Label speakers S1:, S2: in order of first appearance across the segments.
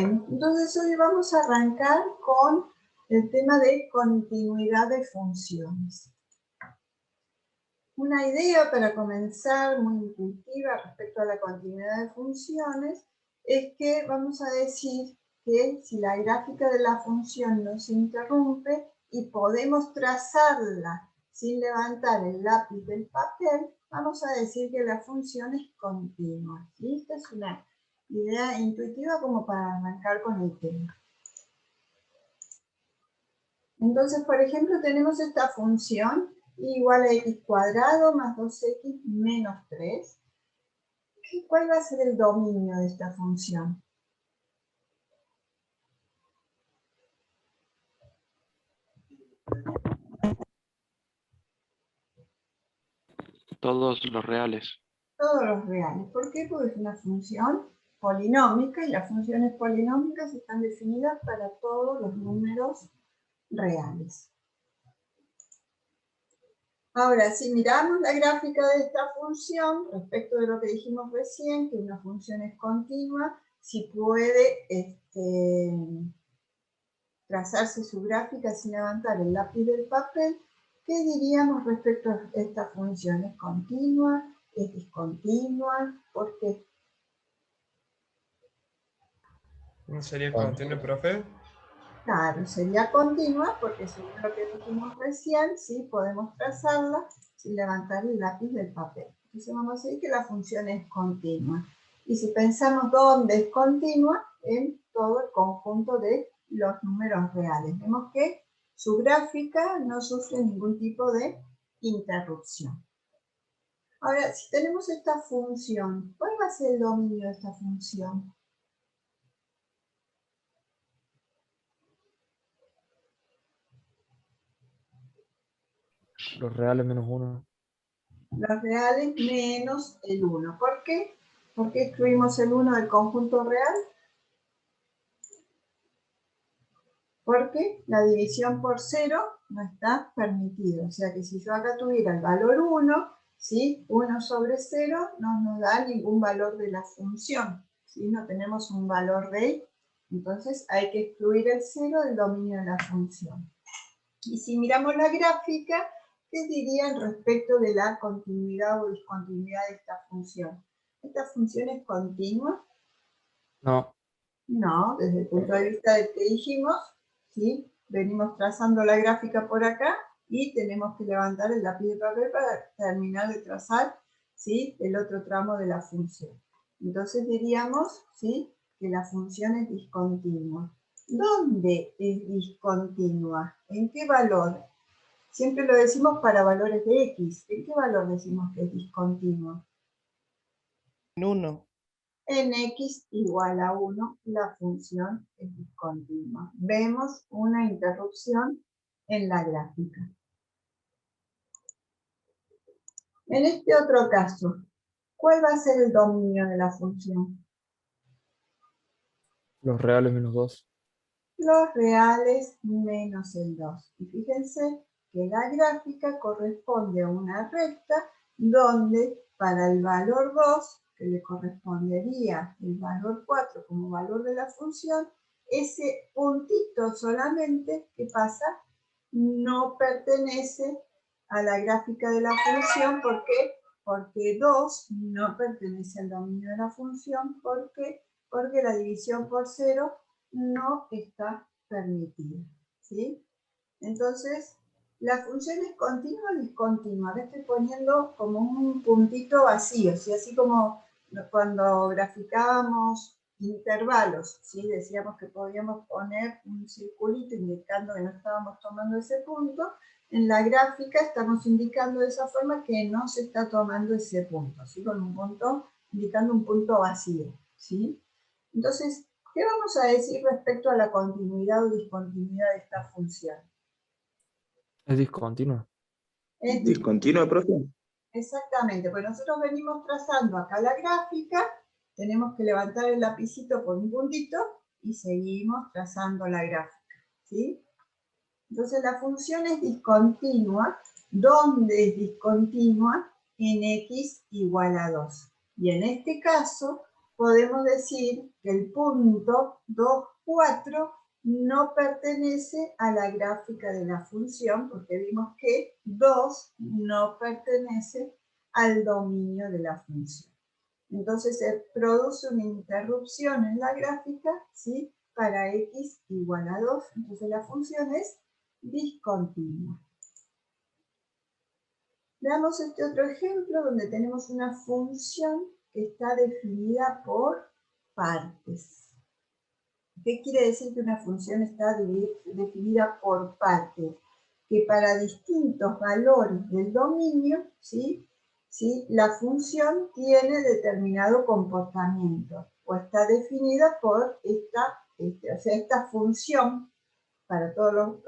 S1: Bueno, entonces hoy vamos a arrancar con el tema de continuidad de funciones. Una idea para comenzar muy intuitiva respecto a la continuidad de funciones es que vamos a decir que si la gráfica de la función no se interrumpe y podemos trazarla sin levantar el lápiz del papel, vamos a decir que la función es continua. ¿Sí? Esta es una idea intuitiva como para arrancar con el tema. Entonces, por ejemplo, tenemos esta función igual a x cuadrado más 2x menos 3. ¿Cuál va a ser el dominio de esta función?
S2: Todos los reales.
S1: Todos los reales. ¿Por qué? Porque es una función polinómica y las funciones polinómicas están definidas para todos los números reales. Ahora, si miramos la gráfica de esta función, respecto de lo que dijimos recién, que una función es continua, si puede trazarse su gráfica sin levantar el lápiz del papel, ¿qué diríamos respecto a esta función? ¿Es continua? ¿Es discontinua? ¿Por qué?
S3: ¿No sería continua, profe?
S1: Claro, sería continua porque según lo que dijimos recién, sí, podemos trazarla sin levantar el lápiz del papel. Entonces vamos a decir que la función es continua. Y si pensamos dónde es continua, en todo el conjunto de los números reales. Vemos que su gráfica no sufre ningún tipo de interrupción. Ahora, si tenemos esta función, ¿cuál va a ser el dominio de esta función?
S4: Los reales menos 1.
S1: Los reales menos el 1. ¿Por qué? ¿Por qué excluimos el 1 del conjunto real? Porque la división por 0 no está permitida. O sea que si yo acá tuviera el valor 1, ¿sí? 1 sobre 0 no nos da ningún valor de la función. ¿Sí? No tenemos un valor de y. Entonces hay que excluir el 0 del dominio de la función. Y si miramos la gráfica, ¿qué dirían respecto de la continuidad o discontinuidad de esta función? ¿Esta función es continua?
S4: No.
S1: No, desde el punto de vista del que dijimos, ¿sí? Venimos trazando la gráfica por acá y tenemos que levantar el lápiz de papel para terminar de trazar, ¿sí? El otro tramo de la función. Entonces diríamos, ¿sí? Que la función es discontinua. ¿Dónde es discontinua? ¿En qué valor? Siempre lo decimos para valores de x. ¿En qué valor decimos que es discontinua?
S5: En 1.
S1: En x igual a 1, la función es discontinua. Vemos una interrupción en la gráfica. En este otro caso, ¿cuál va a ser el dominio de la función?
S4: Los reales menos 2.
S1: Los reales menos el 2. Y fíjense que la gráfica corresponde a una recta donde para el valor 2, que le correspondería el valor 4 como valor de la función, ese puntito solamente que pasa no pertenece a la gráfica de la función. ¿Por qué? Porque 2 no pertenece al dominio de la función. ¿Por qué? Porque la división por 0 no está permitida. ¿Sí? Entonces, ¿la función es continua o discontinua? Ahora estoy poniendo como un puntito vacío, ¿sí? Así como cuando graficábamos intervalos, ¿sí? Decíamos que podíamos poner un circulito indicando que no estábamos tomando ese punto. En la gráfica estamos indicando de esa forma que no se está tomando ese punto, ¿sí? Con un punto, indicando un punto vacío, ¿sí? Entonces, ¿qué vamos a decir respecto a la continuidad o discontinuidad de esta función?
S4: Es discontinua.
S1: Es
S5: ¿Discontinua, profe?
S1: Exactamente, pues nosotros venimos trazando acá la gráfica, tenemos que levantar el lapicito por un puntito y seguimos trazando la gráfica, ¿sí? Entonces la función es discontinua. ¿Dónde es discontinua? En x igual a 2. Y en este caso, podemos decir que el punto 2, 4 no pertenece a la gráfica de la función, porque vimos que 2 no pertenece al dominio de la función. Entonces se produce una interrupción en la gráfica, ¿sí? Para x igual a 2, entonces la función es discontinua. Veamos este otro ejemplo donde tenemos una función que está definida por partes. ¿Qué quiere decir que una función está definida por partes? Que para distintos valores del dominio, ¿sí? La función tiene determinado comportamiento o está definida por esta función para todos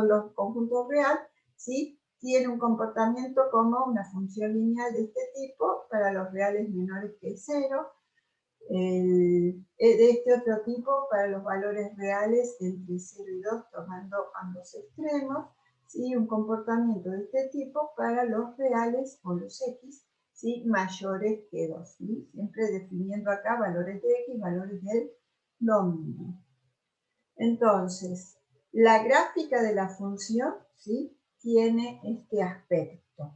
S1: los conjuntos reales, ¿sí? Tiene un comportamiento como una función lineal de este tipo para los reales menores que 0, de este otro tipo para los valores reales entre 0 y 2 tomando ambos extremos, ¿sí? Un comportamiento de este tipo para los reales o los x, ¿sí? Mayores que 2, ¿sí? Siempre definiendo acá valores de x, valores del dominio. Entonces, la gráfica de la función, ¿sí? Tiene este aspecto.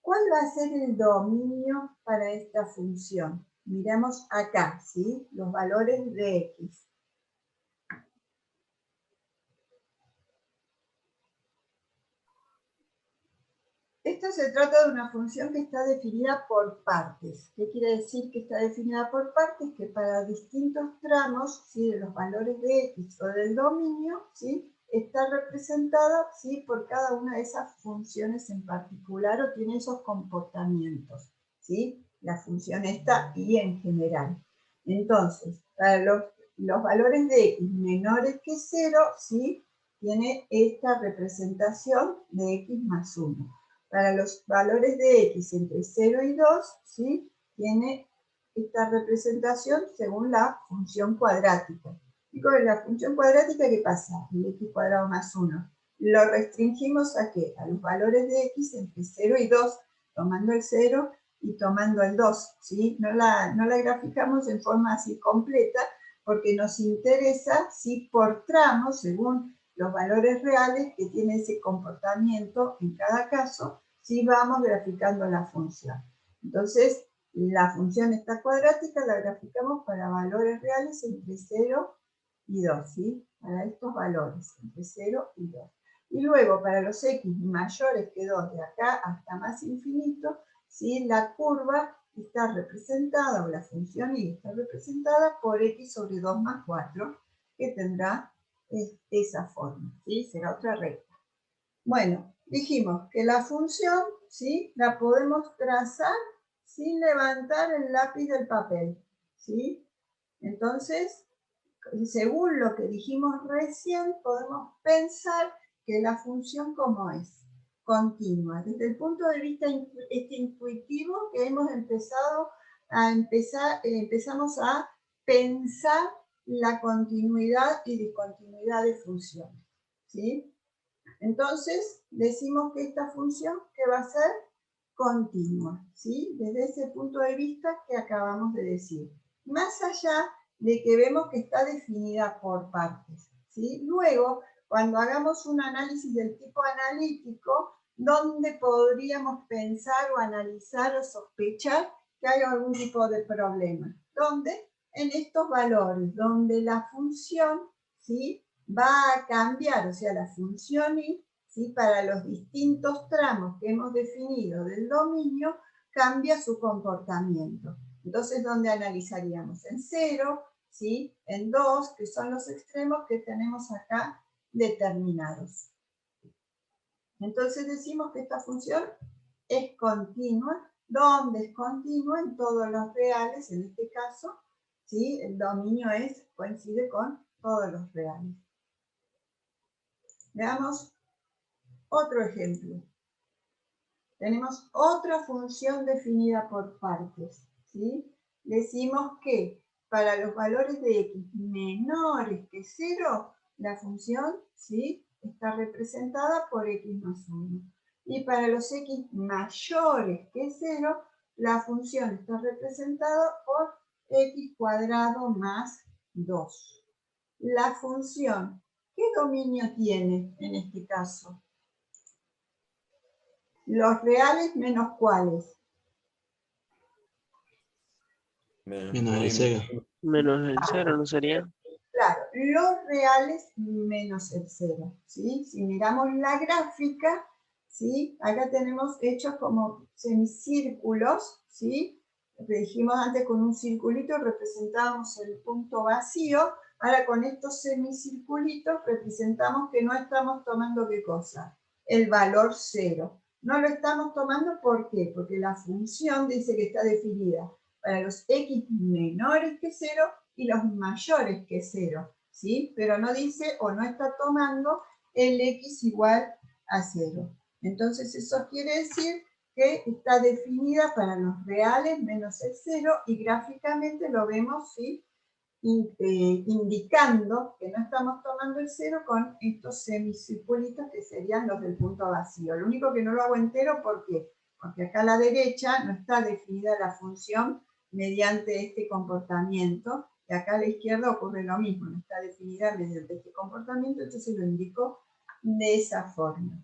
S1: ¿Cuál va a ser el dominio para esta función? Miramos acá, ¿sí? Los valores de x. Esto se trata de una función que está definida por partes. ¿Qué quiere decir que está definida por partes? Que para distintos tramos, ¿sí? De los valores de x o del dominio, ¿sí? Está representada, ¿sí? Por cada una de esas funciones en particular o tiene esos comportamientos, ¿sí? La función esta y en general. Entonces, para los valores de x menores que 0, ¿sí? Tiene esta representación de x más 1. Para los valores de x entre 0 y 2, ¿sí? Tiene esta representación según la función cuadrática. ¿Y con la función cuadrática qué pasa? El x cuadrado más 1. Lo restringimos a ¿qué? A los valores de x entre 0 y 2, tomando el 0 y tomando el 2, ¿sí? No la graficamos en forma así completa, porque nos interesa, ¿sí? Por tramos, según los valores reales que tiene ese comportamiento en cada caso, si vamos graficando la función. Entonces, la función esta cuadrática la graficamos para valores reales entre 0 y 2, ¿sí? Para estos valores, entre 0 y 2. Y luego, para los x mayores que 2, de acá hasta más infinito, ¿sí? La curva está representada, o la función y está representada por x sobre 2 más 4, que tendrá esa forma, ¿sí? Será otra recta. Bueno, dijimos que la función, ¿sí? La podemos trazar sin levantar el lápiz del papel, ¿sí? Entonces, según lo que dijimos recién, podemos pensar que la función ¿cómo es? Continua. Desde el punto de vista intuitivo que hemos empezamos a pensar la continuidad y discontinuidad de funciones, ¿sí? Entonces, decimos que esta función que va a ser continua, ¿sí? Desde ese punto de vista que acabamos de decir. Más allá de que vemos que está definida por partes, ¿sí? Luego, cuando hagamos un análisis del tipo analítico, ¿dónde podríamos pensar o analizar o sospechar que hay algún tipo de problema? ¿Dónde? En estos valores, donde la función, ¿sí? Va a cambiar, o sea, la función y, ¿sí? Para los distintos tramos que hemos definido del dominio, cambia su comportamiento. Entonces, ¿dónde analizaríamos? En 0, ¿sí? En 2, que son los extremos que tenemos acá determinados. Entonces decimos que esta función es continua. ¿Dónde es continua? En todos los reales, en este caso, ¿sí? El dominio coincide con todos los reales. Veamos otro ejemplo. Tenemos otra función definida por partes, ¿sí? Decimos que para los valores de x menores que 0, la función, ¿sí? Está representada por x más 1. Y para los x mayores que 0, la función está representada por x cuadrado más 2. La función, ¿qué dominio tiene en este caso? Los reales menos cuáles.
S2: Menos el 0.
S5: Menos el 0, ¿no sería?
S1: Claro, los reales menos el 0, ¿sí? Si miramos la gráfica, ¿sí? Acá tenemos hechos como semicírculos, ¿sí? Lo que dijimos antes, con un circulito representábamos el punto vacío. Ahora con estos semicirculitos representamos que no estamos tomando ¿qué cosa? El valor 0. No lo estamos tomando, ¿por qué? Porque la función dice que está definida para los x menores que 0 y los mayores que 0, ¿sí? Pero no dice o no está tomando el x igual a 0. Entonces eso quiere decir que está definida para los reales menos el 0 y gráficamente lo vemos, ¿sí? Indicando que no estamos tomando el 0 con estos semicirculitos que serían los del punto vacío. Lo único que no lo hago entero, ¿por qué? Porque acá a la derecha no está definida la función mediante este comportamiento, y acá a la izquierda ocurre lo mismo, no está definida mediante este comportamiento, entonces lo indico de esa forma.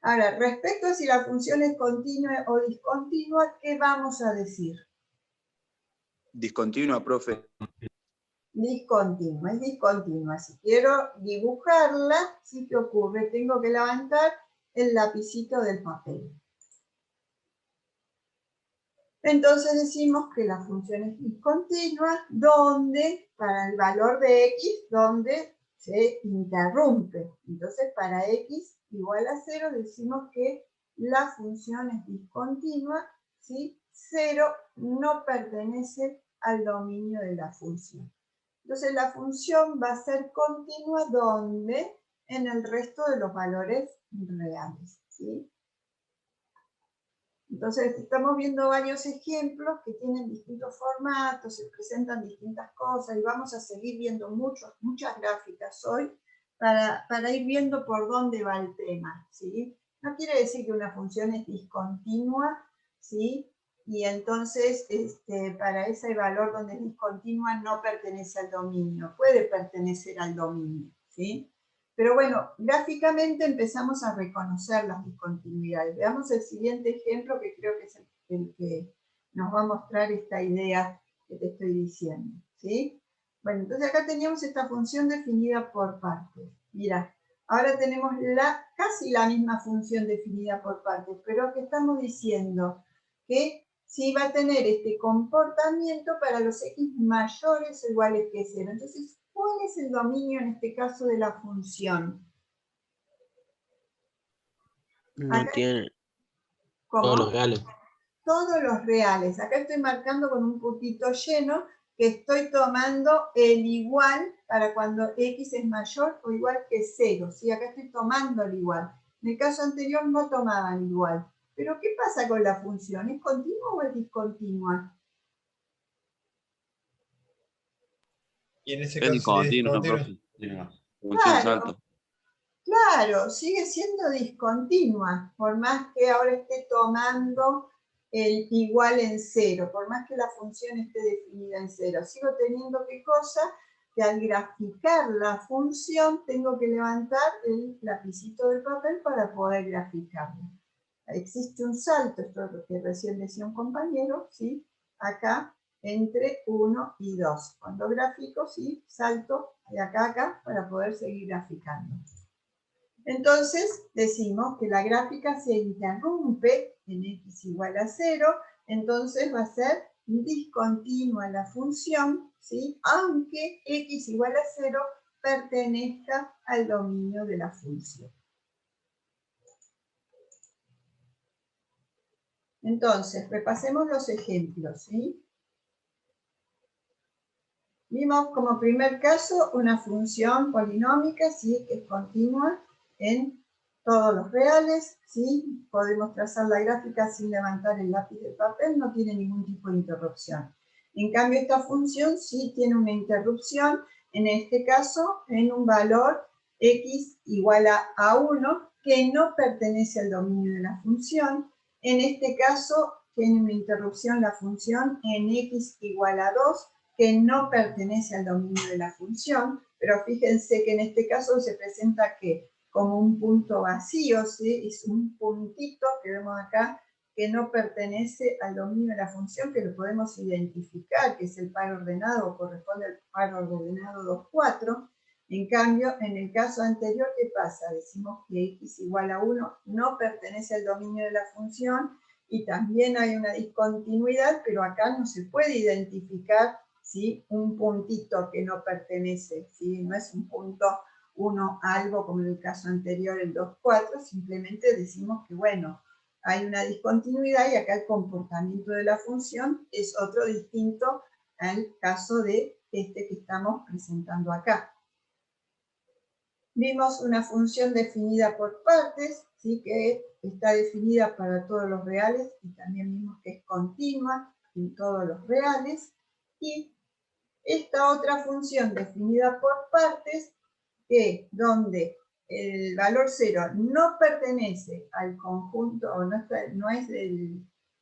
S1: Ahora, respecto a si la función es continua o discontinua, ¿qué vamos a decir?
S6: Discontinua, profe.
S1: Discontinua, es discontinua. Si quiero dibujarla, ¿sí que ocurre? Tengo que levantar el lapicito del papel. Entonces decimos que la función es discontinua, donde, para el valor de x, donde se interrumpe. Entonces, para x igual a 0, decimos que la función es discontinua, ¿sí? 0 no pertenece al dominio de la función. Entonces, la función va a ser continua, donde en el resto de los valores reales, ¿sí? Entonces, estamos viendo varios ejemplos que tienen distintos formatos, se presentan distintas cosas, y vamos a seguir viendo muchas gráficas hoy para ir viendo por dónde va el tema, ¿sí? No quiere decir que una función es discontinua, ¿sí? Y entonces, para ese valor donde es discontinua no pertenece al dominio, puede pertenecer al dominio, ¿sí? Pero bueno, gráficamente empezamos a reconocer las discontinuidades. Veamos el siguiente ejemplo, que creo que es el que nos va a mostrar esta idea que te estoy diciendo, ¿sí? Bueno, entonces acá teníamos esta función definida por partes. Mira, ahora tenemos casi la misma función definida por partes, pero que estamos diciendo que sí va a tener este comportamiento para los x mayores o iguales que 0. Entonces, ¿cuál es el dominio en este caso de la función?
S5: No
S1: Acá,
S5: tiene.
S1: ¿cómo?
S2: Todos los reales.
S1: Todos los reales. Acá estoy marcando con un puntito lleno que estoy tomando el igual para cuando x es mayor o igual que 0. ¿Sí? Acá estoy tomando el igual. En el caso anterior no tomaban igual. Pero ¿qué pasa con la función? ¿Es continua o es discontinua?
S3: Y en ese
S6: Es
S3: caso sería
S6: discontinuo,
S3: discontinuo.
S6: profe. Función
S1: Claro.
S6: salto.
S1: Claro, sigue siendo discontinua, por más que ahora esté tomando el igual en 0, por más que la función esté definida en 0. Sigo teniendo ¿qué cosa? Que al graficar la función tengo que levantar el lapicito del papel para poder graficarla. Existe un salto, esto es lo que recién decía un compañero, ¿sí? Acá entre 1 y 2. Cuando grafico, ¿sí? Salto de acá a acá para poder seguir graficando. Entonces decimos que la gráfica se interrumpe en x igual a 0, entonces va a ser discontinua la función, ¿sí? Aunque x igual a 0 pertenezca al dominio de la función. Entonces, repasemos los ejemplos, ¿sí? Vimos como primer caso una función polinómica, ¿sí? Que es continua en todos los reales, ¿sí? Podemos trazar la gráfica sin levantar el lápiz del papel, no tiene ningún tipo de interrupción. En cambio, esta función sí tiene una interrupción, en este caso, en un valor x igual a 1, que no pertenece al dominio de la función. En este caso, tiene una interrupción la función en x igual a 2, que no pertenece al dominio de la función, pero fíjense que en este caso se presenta que como un punto vacío, ¿sí? Es un puntito que vemos acá que no pertenece al dominio de la función, que lo podemos identificar, que es el par ordenado o corresponde al par ordenado 2, 4. En cambio, en el caso anterior, ¿qué pasa? Decimos que x igual a 1 no pertenece al dominio de la función y también hay una discontinuidad, pero acá no se puede identificar, ¿sí? Un puntito que no pertenece, ¿sí? No es un punto 1 algo como en el caso anterior, el 2, 4, simplemente decimos que, bueno, hay una discontinuidad y acá el comportamiento de la función es otro distinto al caso de este que estamos presentando acá. Vimos una función definida por partes, ¿sí? Que está definida para todos los reales y también vimos que es continua en todos los reales. Y esta otra función definida por partes, que donde el valor 0 no pertenece al conjunto o no es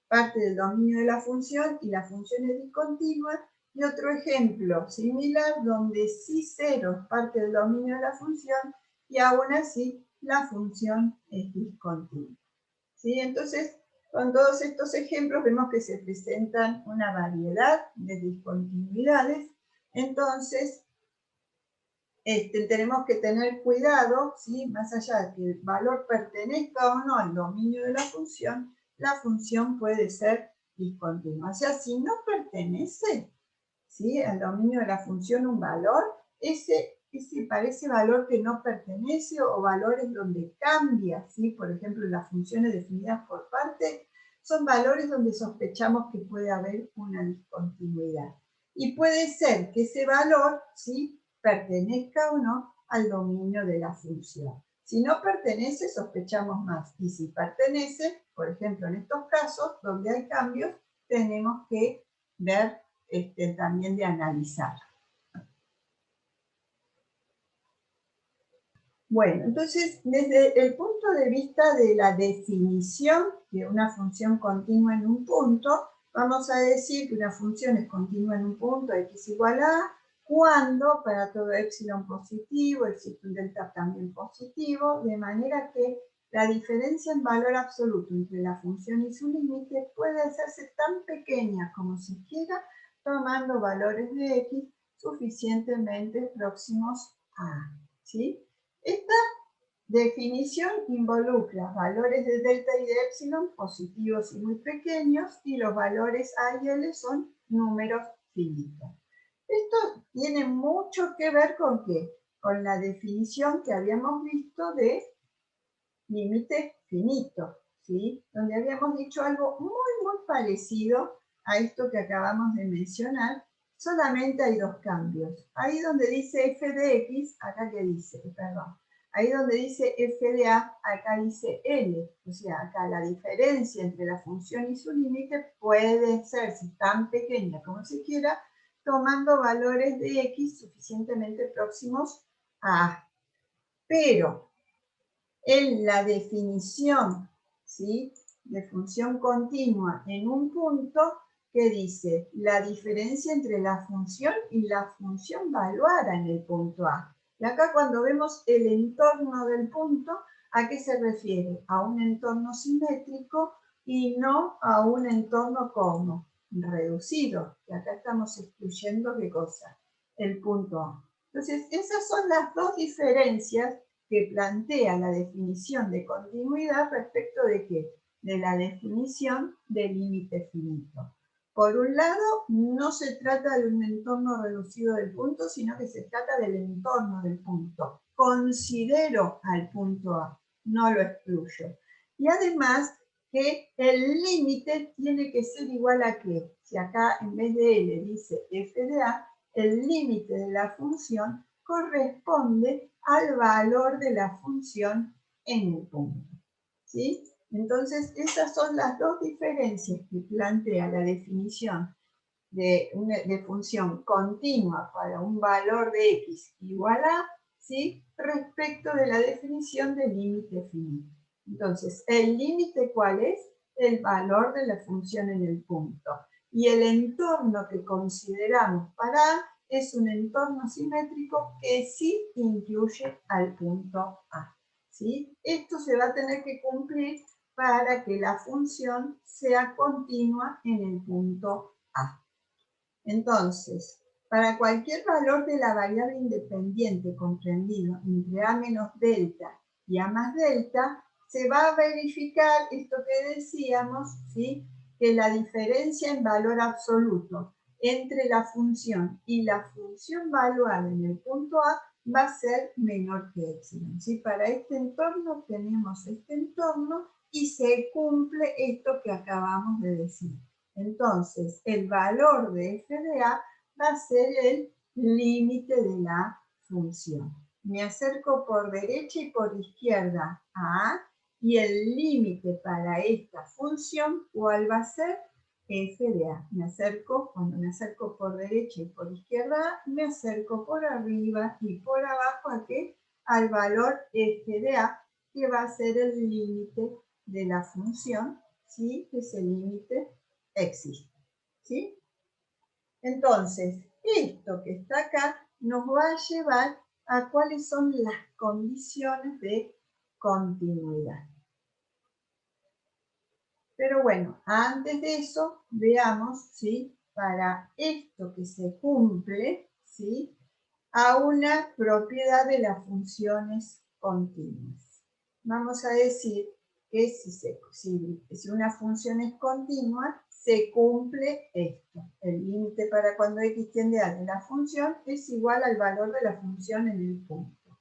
S1: parte del dominio de la función y la función es discontinua. Y otro ejemplo similar donde sí 0 es parte del dominio de la función y aún así la función es discontinua. ¿Sí? Entonces, con todos estos ejemplos vemos que se presentan una variedad de discontinuidades. Entonces, tenemos que tener cuidado, ¿sí? Más allá de que el valor pertenezca o no al dominio de la función puede ser discontinua. O sea, si no pertenece, ¿sí? Al dominio de la función un valor, para ese valor que no pertenece o valores donde cambia, ¿sí? Por ejemplo, las funciones definidas por parte, son valores donde sospechamos que puede haber una discontinuidad. Y puede ser que ese valor, ¿sí? Pertenezca o no al dominio de la función. Si no pertenece, sospechamos más. Y si pertenece, por ejemplo, en estos casos donde hay cambios, tenemos que ver también de analizar. Bueno, entonces, desde el punto de vista de la definición de una función continua en un punto, vamos a decir que una función es continua en un punto, x igual a, cuando para todo epsilon positivo, existe un delta también positivo, de manera que la diferencia en valor absoluto entre la función y su límite puede hacerse tan pequeña como se quiera, tomando valores de x suficientemente próximos a, ¿sí? Esta definición involucra valores de delta y de epsilon positivos y muy pequeños y los valores a y l son números finitos. Esto tiene mucho que ver con ¿qué? Con la definición que habíamos visto de límite finito, ¿sí? Donde habíamos dicho algo muy parecido a esto que acabamos de mencionar, solamente hay dos cambios. Ahí donde dice f de x, acá que dice, perdón, ahí donde dice f de a, acá dice l. O sea, acá la diferencia entre la función y su límite puede ser, si tan pequeña como se quiera, tomando valores de x suficientemente próximos a a. Pero en la definición, ¿sí? De función continua en un punto, que dice la diferencia entre la función y la función valuada en el punto A. Y acá cuando vemos el entorno del punto, ¿a qué se refiere? A un entorno simétrico y no a un entorno como reducido. Y acá estamos excluyendo ¿qué cosa? El punto A. Entonces, esas son las dos diferencias que plantea la definición de continuidad respecto de qué? De la definición de límite finito. Por un lado, no se trata de un entorno reducido del punto, sino que se trata del entorno del punto. Considero al punto A, no lo excluyo. Y además que el límite tiene que ser igual a ¿qué? Si acá en vez de L dice f de A, el límite de la función corresponde al valor de la función en el punto. ¿Sí? Entonces, esas son las dos diferencias que plantea la definición de función continua para un valor de x igual a, ¿sí? Respecto de la definición de límite finito. Entonces, ¿el límite cuál es? El valor de la función en el punto. Y el entorno que consideramos para A es un entorno simétrico que sí incluye al punto A. ¿Sí? Esto se va a tener que cumplir para que la función sea continua en el punto A. Entonces, para cualquier valor de la variable independiente comprendido entre A menos delta y A más delta, se va a verificar esto que decíamos, ¿sí? Que la diferencia en valor absoluto entre la función y la función valuada en el punto A va a ser menor que epsilon. ¿Sí? Para este entorno tenemos este entorno y se cumple esto que acabamos de decir. Entonces, el valor de f de a va a ser el límite de la función. Me acerco por derecha y por izquierda a A, y el límite para esta función, ¿cuál va a ser? F de a. Cuando me acerco por derecha y por izquierda, me acerco por arriba y por abajo ¿a qué? Al valor f de a, que va a ser el límite de la función, ¿sí? Que es el límite existe. ¿Sí? Entonces, esto que está acá nos va a llevar a cuáles son las condiciones de continuidad. Pero bueno, antes de eso, veamos, ¿sí? Para esto que se cumple, ¿sí? A una propiedad de las funciones continuas. Vamos a decir que si una función es continua, se cumple esto. El límite para cuando x tiende a de la función es igual al valor de la función en el punto.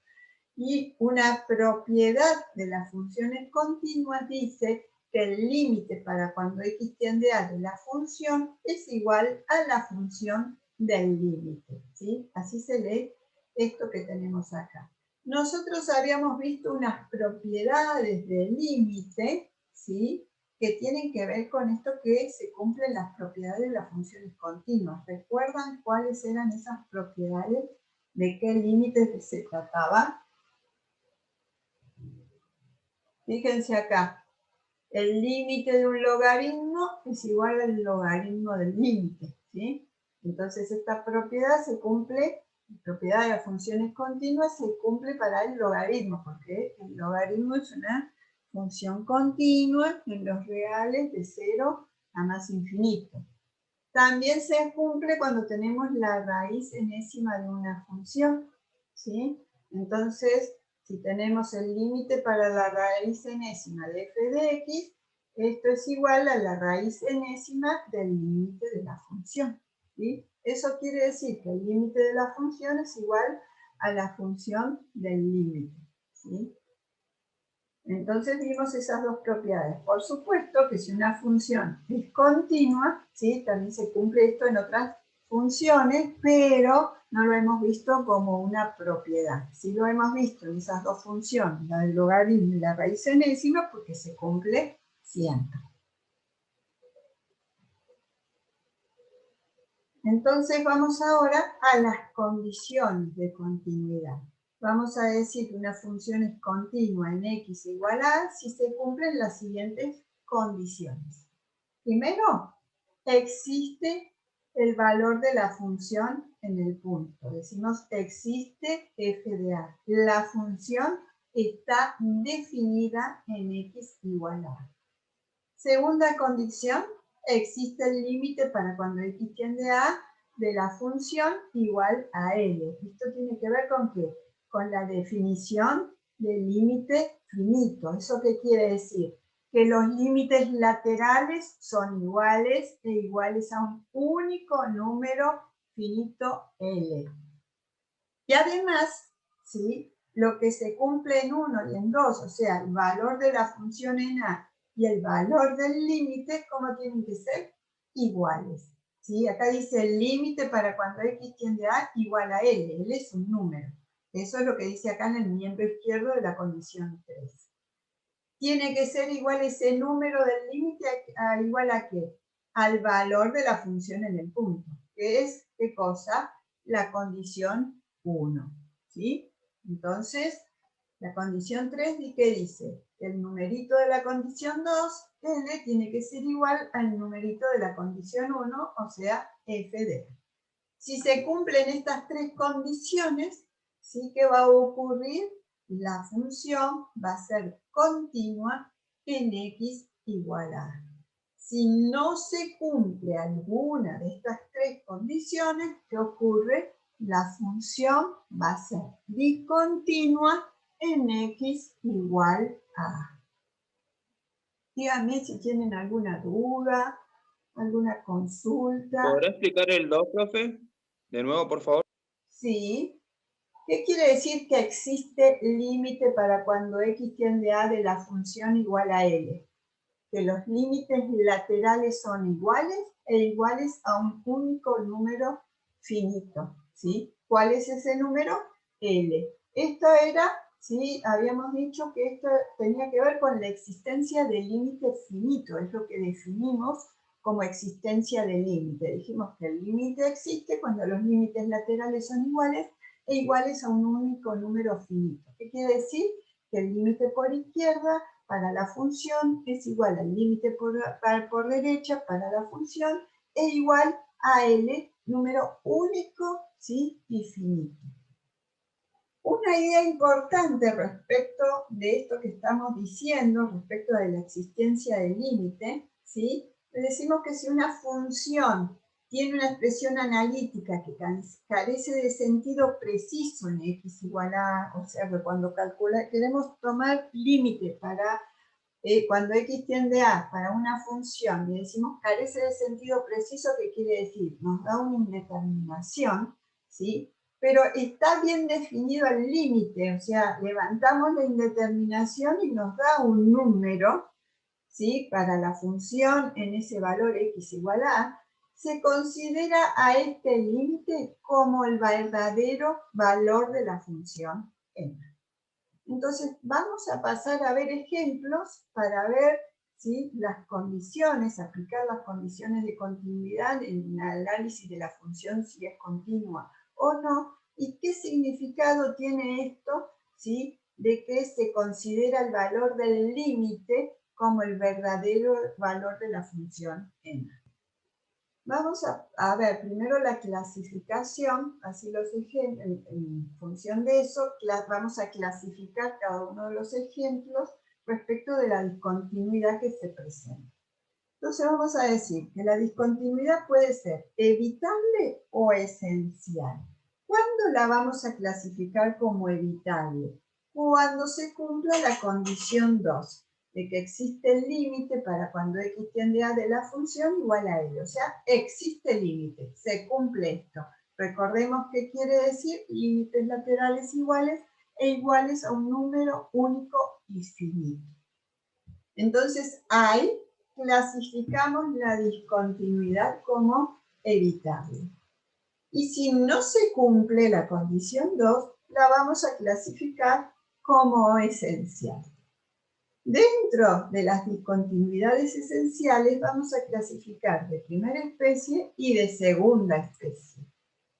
S1: Y una propiedad de las funciones continuas dice que el límite para cuando x tiende a de la función es igual a la función del límite. ¿Sí? Así se lee esto que tenemos acá. Nosotros habíamos visto unas propiedades del límite, ¿sí? Que tienen que ver con esto que se cumplen las propiedades de las funciones continuas. ¿Recuerdan cuáles eran esas propiedades? ¿De qué límites se trataba? Fíjense acá, el límite de un logaritmo es igual al logaritmo del límite, ¿sí? Entonces esta propiedad se cumple, la propiedad de las funciones continuas se cumple para el logaritmo, porque el logaritmo es una función continua en los reales de 0 a más infinito. También se cumple cuando tenemos la raíz enésima de una función, ¿sí? Entonces, si tenemos el límite para la raíz enésima de f de x, esto es igual a la raíz enésima del límite de la función, ¿sí? Eso quiere decir que el límite de la función es igual a la función del límite, ¿sí? Entonces vimos esas dos propiedades. Por supuesto que si una función es continua, ¿sí? También se cumple esto en otras funciones, pero no lo hemos visto como una propiedad. Sí lo hemos visto en esas dos funciones, la del logaritmo y la raíz enésima, porque se cumple siempre. Entonces vamos ahora a las condiciones de continuidad. Vamos a decir que una función es continua en x igual a si se cumplen las siguientes condiciones. Primero, existe el valor de la función en el punto. Decimos existe f de a. La función está definida en x igual a. Segunda condición, existe el límite para cuando x tiende a de la función igual a L. Esto tiene que ver con ¿qué? Con la definición del límite finito. ¿Eso qué quiere decir? Que los límites laterales son iguales e iguales a un único número finito L. Y además, ¿sí? Lo que se cumple en 1 y en 2, o sea, el valor de la función en A y el valor del límite, ¿cómo tienen que ser? Iguales. ¿Sí? Acá dice el límite para cuando x tiende a igual a L. L es un número. Eso es lo que dice acá en el miembro izquierdo de la condición 3. Tiene que ser igual ese número del límite a igual a ¿qué? Al valor de la función en el punto. Que es, ¿qué cosa? La condición 1. ¿Sí? Entonces, La condición 3, ¿qué dice? El numerito de la condición 2, L, tiene que ser igual al numerito de la condición 1, o sea, f de L. Si se cumplen estas tres condiciones, ¿sí? ¿Qué va a ocurrir? La función va a ser continua en x igual a A. Si no se cumple alguna de estas tres condiciones, ¿qué ocurre? La función va a ser discontinua en x igual a A. Díganme si tienen alguna duda, alguna consulta.
S6: ¿Podrá explicar el 2, profe? De nuevo, por favor.
S1: Sí. ¿Qué quiere decir que existe límite para cuando x tiende a de la función igual a L? Que los límites laterales son iguales e iguales a un único número finito, ¿sí? ¿Cuál es ese número? L. Esto era, ¿sí? Habíamos dicho que esto tenía que ver con la existencia del límite finito, es lo que definimos como existencia del límite. Dijimos que el límite existe cuando los límites laterales son iguales e iguales a un único número finito. ¿Qué quiere decir? Que el límite por izquierda para la función es igual al límite por derecha para la función e igual a L, número único, ¿sí? Y finito. Una idea importante respecto de esto que estamos diciendo, respecto de la existencia del límite, ¿sí? Decimos que si una función tiene una expresión analítica que carece de sentido preciso en x igual a, o sea que cuando queremos tomar límite para cuando x tiende a para una función y decimos carece de sentido preciso, ¿qué quiere decir? Nos da una indeterminación, ¿sí? Pero está bien definido el límite, o sea, levantamos la indeterminación y nos da un número, ¿sí? Para la función en ese valor x igual a, se considera a este límite como el verdadero valor de la función n. Entonces, vamos a pasar a ver ejemplos para ver si las condiciones, aplicar las condiciones de continuidad en el análisis de la función, si es continua o no, y qué significado tiene esto, ¿sí? De que se considera el valor del límite como el verdadero valor de la función n. Vamos a ver primero la clasificación, así los ejemplos, en función de eso, vamos a clasificar cada uno de los ejemplos respecto de la discontinuidad que se presenta. Entonces vamos a decir que la discontinuidad puede ser evitable o esencial. ¿Cuándo la vamos a clasificar como evitable? Cuando se cumpla la condición 2. De que existe el límite para cuando x tiende a de la función igual a L. O sea, existe límite, se cumple esto. Recordemos qué quiere decir límites laterales iguales e iguales a un número único y finito. Entonces, ahí clasificamos la discontinuidad como evitable. Y si no se cumple la condición 2, la vamos a clasificar como esencial. Dentro de las discontinuidades esenciales vamos a clasificar de primera especie y de segunda especie.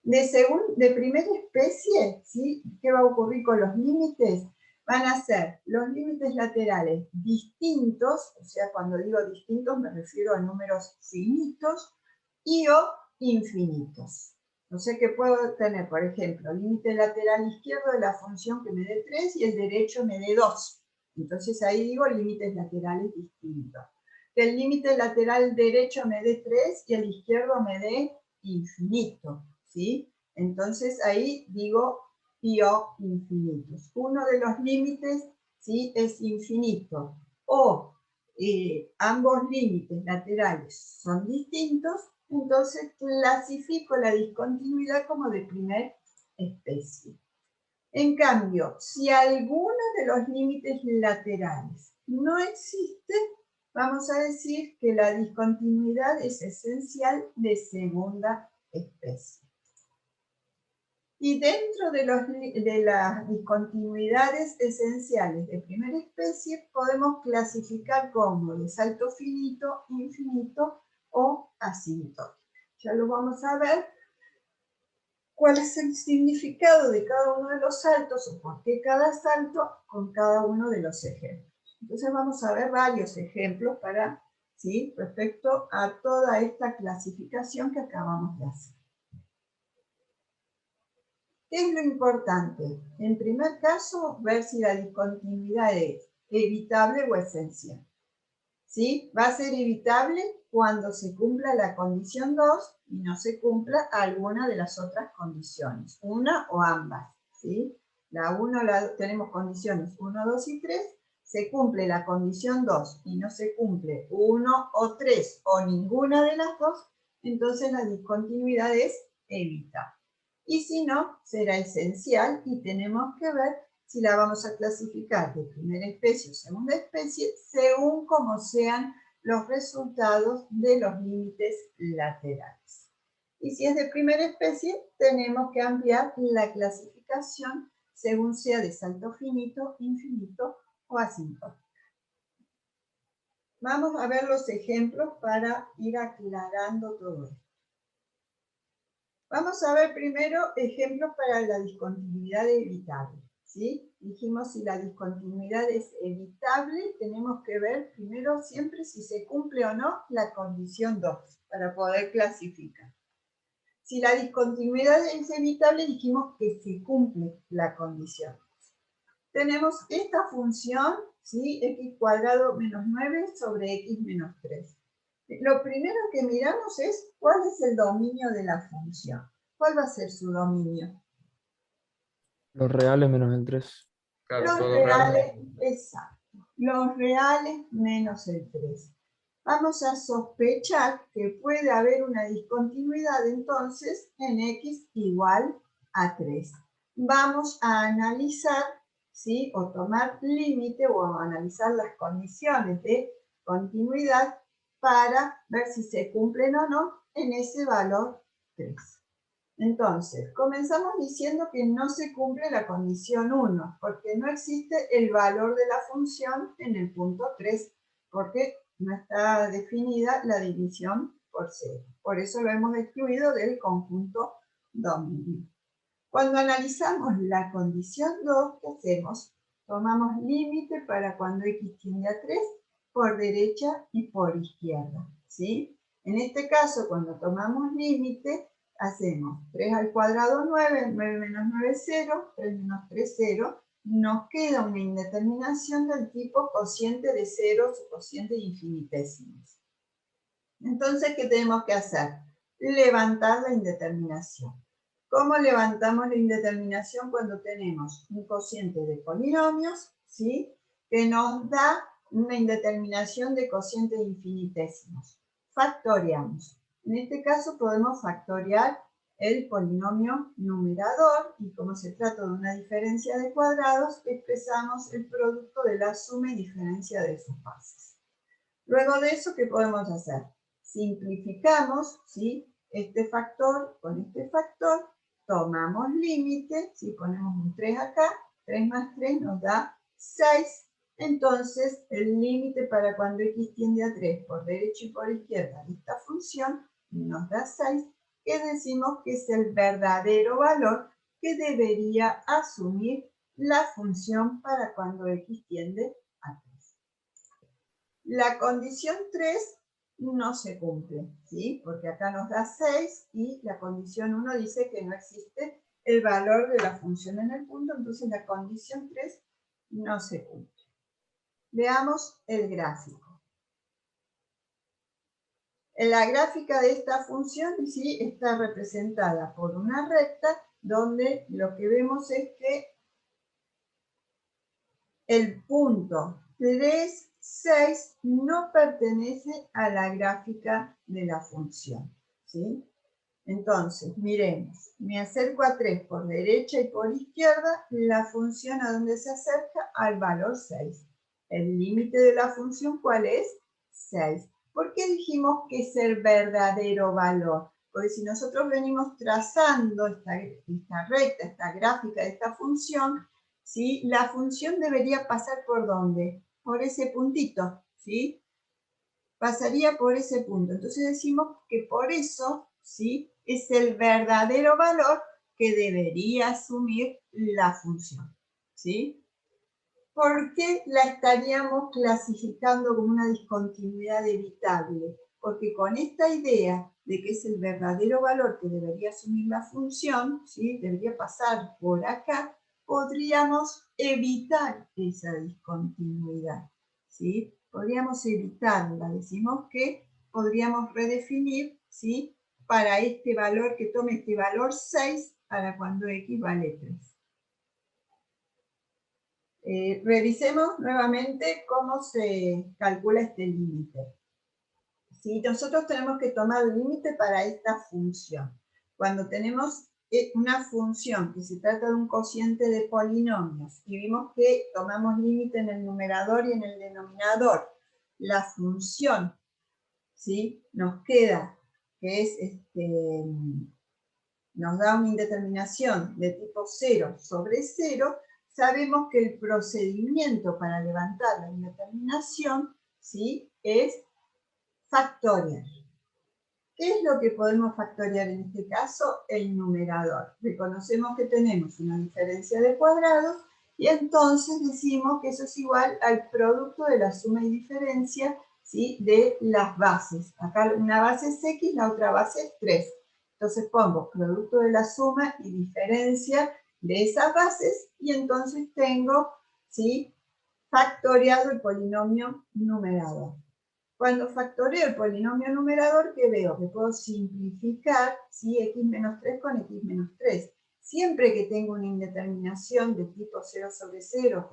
S1: De primera especie, ¿sí? ¿Qué va a ocurrir con los límites? Van a ser los límites laterales distintos, o sea, cuando digo distintos me refiero a números finitos y o infinitos. O sea que puedo tener, por ejemplo, límite lateral izquierdo de la función que me dé 3 y el derecho me dé 2. Entonces ahí digo límites laterales distintos. Que el límite lateral derecho me dé 3 y el izquierdo me dé infinito, ¿sí? Entonces ahí digo y o infinitos. Uno de los límites, ¿sí? Es infinito. O ambos límites laterales son distintos, entonces clasifico la discontinuidad como de primera especie. En cambio, si alguno de los límites laterales no existe, vamos a decir que la discontinuidad es esencial de segunda especie. Y dentro de las discontinuidades esenciales de primera especie, podemos clasificar como de salto finito, infinito o asintótica. Ya lo vamos a ver cuál es el significado de cada uno de los saltos o por qué cada salto con cada uno de los ejemplos. Entonces vamos a ver varios ejemplos para, ¿sí?, respecto a toda esta clasificación que acabamos de hacer. ¿Qué es lo importante? En primer caso, ver si la discontinuidad es evitable o esencial. ¿Sí? Va a ser evitable cuando se cumpla la condición 2 y no se cumpla alguna de las otras condiciones, una o ambas. ¿Sí? La 1 tenemos condiciones 1, 2 y 3, se cumple la condición 2 y no se cumple 1 o 3 o ninguna de las dos, entonces la discontinuidad es evitable. Y si no, será esencial y tenemos que ver si la vamos a clasificar de primera especie o segunda especie, según como sean los resultados de los límites laterales. Y si es de primera especie, tenemos que ampliar la clasificación según sea de salto finito, infinito o asintótico. Vamos a ver los ejemplos para ir aclarando todo esto. Vamos a ver primero ejemplos para la discontinuidad evitable. ¿Sí? Dijimos si la discontinuidad es evitable, tenemos que ver primero siempre si se cumple o no la condición 2 para poder clasificar. Si la discontinuidad es evitable, dijimos que se cumple la condición 2. Tenemos esta función, ¿sí?, x cuadrado menos 9 sobre x menos 3. Lo primero que miramos es cuál es el dominio de la función. ¿Cuál va a ser su dominio?
S4: Los reales menos el 3.
S3: Claro,
S1: Los
S3: todo
S1: reales,
S3: real.
S1: exacto. Los reales menos el 3. Vamos a sospechar que puede haber una discontinuidad entonces en x igual a 3. Vamos a analizar, ¿sí?, o tomar límite o analizar las condiciones de continuidad para ver si se cumplen o no en ese valor 3. Entonces, comenzamos diciendo que no se cumple la condición 1, porque no existe el valor de la función en el punto 3, porque no está definida la división por 0. Por eso lo hemos excluido del conjunto dominio. Cuando analizamos la condición 2, ¿qué hacemos? Tomamos límite para cuando x tiende a 3 por derecha y por izquierda, ¿sí? En este caso, cuando tomamos límite, hacemos 3 al cuadrado 9, 9 menos 9 es 0, 3 menos 3 0, nos queda una indeterminación del tipo cociente de ceros o cociente de infinitesimos. Entonces, ¿qué tenemos que hacer? Levantar la indeterminación. ¿Cómo levantamos la indeterminación cuando tenemos un cociente de polinomios, ¿sí?, que nos da una indeterminación de cociente de infinitesimos? Factoreamos. En este caso podemos factoriar el polinomio numerador y como se trata de una diferencia de cuadrados, expresamos el producto de la suma y diferencia de sus bases. Luego de eso, ¿qué podemos hacer? Simplificamos, ¿sí?, este factor con este factor, tomamos límite, si ponemos un 3 acá, 3 más 3 nos da 6, entonces el límite para cuando x tiende a 3 por derecha y por izquierda de esta función nos da 6, que decimos que es el verdadero valor que debería asumir la función para cuando x tiende a 3. La condición 3 no se cumple, ¿sí?, porque acá nos da 6 y la condición 1 dice que no existe el valor de la función en el punto, entonces la condición 3 no se cumple. Veamos el gráfico. En la gráfica de esta función, ¿sí?, está representada por una recta donde lo que vemos es que el punto 3, 6 no pertenece a la gráfica de la función, ¿sí? Entonces, miremos, me acerco a 3 por derecha y por izquierda, la función a dónde se acerca, al valor 6. El límite de la función, ¿cuál es? 6. ¿Por qué dijimos que es el verdadero valor? Porque si nosotros venimos trazando esta recta, esta gráfica de esta función, ¿sí?, la función debería pasar ¿por dónde? Por ese puntito, ¿sí? Pasaría por ese punto. Entonces decimos que por eso, ¿sí?, es el verdadero valor que debería asumir la función, ¿sí? ¿Por qué la estaríamos clasificando como una discontinuidad evitable? Porque con esta idea de que es el verdadero valor que debería asumir la función, ¿sí? Debería pasar por acá, podríamos evitar esa discontinuidad, ¿sí? Podríamos evitarla. Decimos que podríamos redefinir, ¿sí? Para este valor, que tome este valor 6 para cuando x vale 3. Revisemos nuevamente cómo se calcula este límite. ¿Sí? Nosotros tenemos que tomar el límite para esta función. Cuando tenemos una función que se trata de un cociente de polinomios y vimos que tomamos límite en el numerador y en el denominador, la función, ¿sí? Nos queda que es nos da una indeterminación de tipo 0 sobre 0, sabemos que el procedimiento para levantar la indeterminación, ¿sí? Es factorial. ¿Qué es lo que podemos factoriar en este caso? El numerador. Reconocemos que tenemos una diferencia de cuadrados y entonces decimos que eso es igual al producto de la suma y diferencia, ¿sí? De las bases. Acá una base es x, la otra base es 3. Entonces pongo producto de la suma y diferencia de esas bases y entonces tengo, ¿sí? Factoriado el polinomio numerador. Cuando factoreo el polinomio numerador, ¿qué veo? Que puedo simplificar, ¿sí? X menos 3 con x menos 3. Siempre que tengo una indeterminación de tipo 0 sobre 0,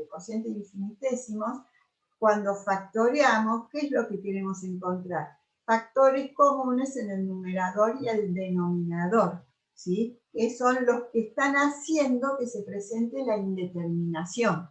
S1: cociente infinitésimos, cuando factoreamos, ¿qué es lo que queremos encontrar? Factores comunes en el numerador y el denominador, ¿sí? Que son los que están haciendo que se presente la indeterminación.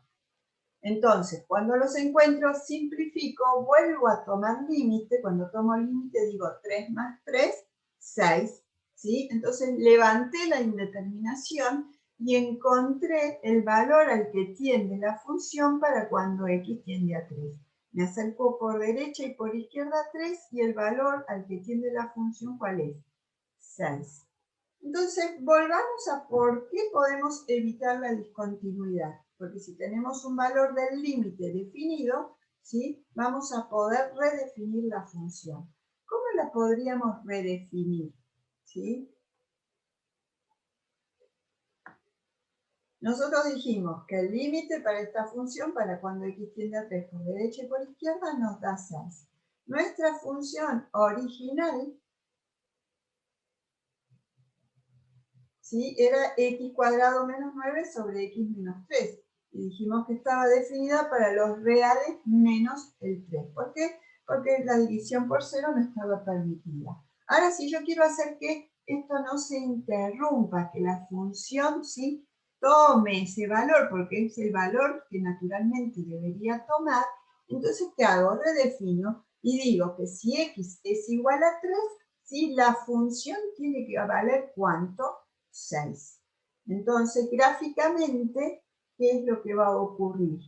S1: Entonces, cuando los encuentro, simplifico, vuelvo a tomar límite. Cuando tomo límite digo 3 más 3, 6. ¿Sí? Entonces, levanté la indeterminación y encontré el valor al que tiende la función para cuando x tiende a 3. Me acerco por derecha y por izquierda a 3 y el valor al que tiende la función, ¿cuál es? 6. Entonces, volvamos a por qué podemos evitar la discontinuidad. Porque si tenemos un valor del límite definido, ¿sí? Vamos a poder redefinir la función. ¿Cómo la podríamos redefinir? ¿Sí? Nosotros dijimos que el límite para esta función, para cuando x tiende a 3 por derecha y por izquierda, nos da 6. Nuestra función original, ¿sí? Era x cuadrado menos 9 sobre x menos 3. Y dijimos que estaba definida para los reales menos el 3. ¿Por qué? Porque la división por 0 no estaba permitida. Ahora, si yo quiero hacer que esto no se interrumpa, que la función, ¿sí? Tome ese valor, porque es el valor que naturalmente debería tomar, entonces, ¿qué hago? Redefino y digo que si x es igual a 3, ¿sí? La función tiene que valer ¿cuánto? 6. Entonces, gráficamente, ¿qué es lo que va a ocurrir?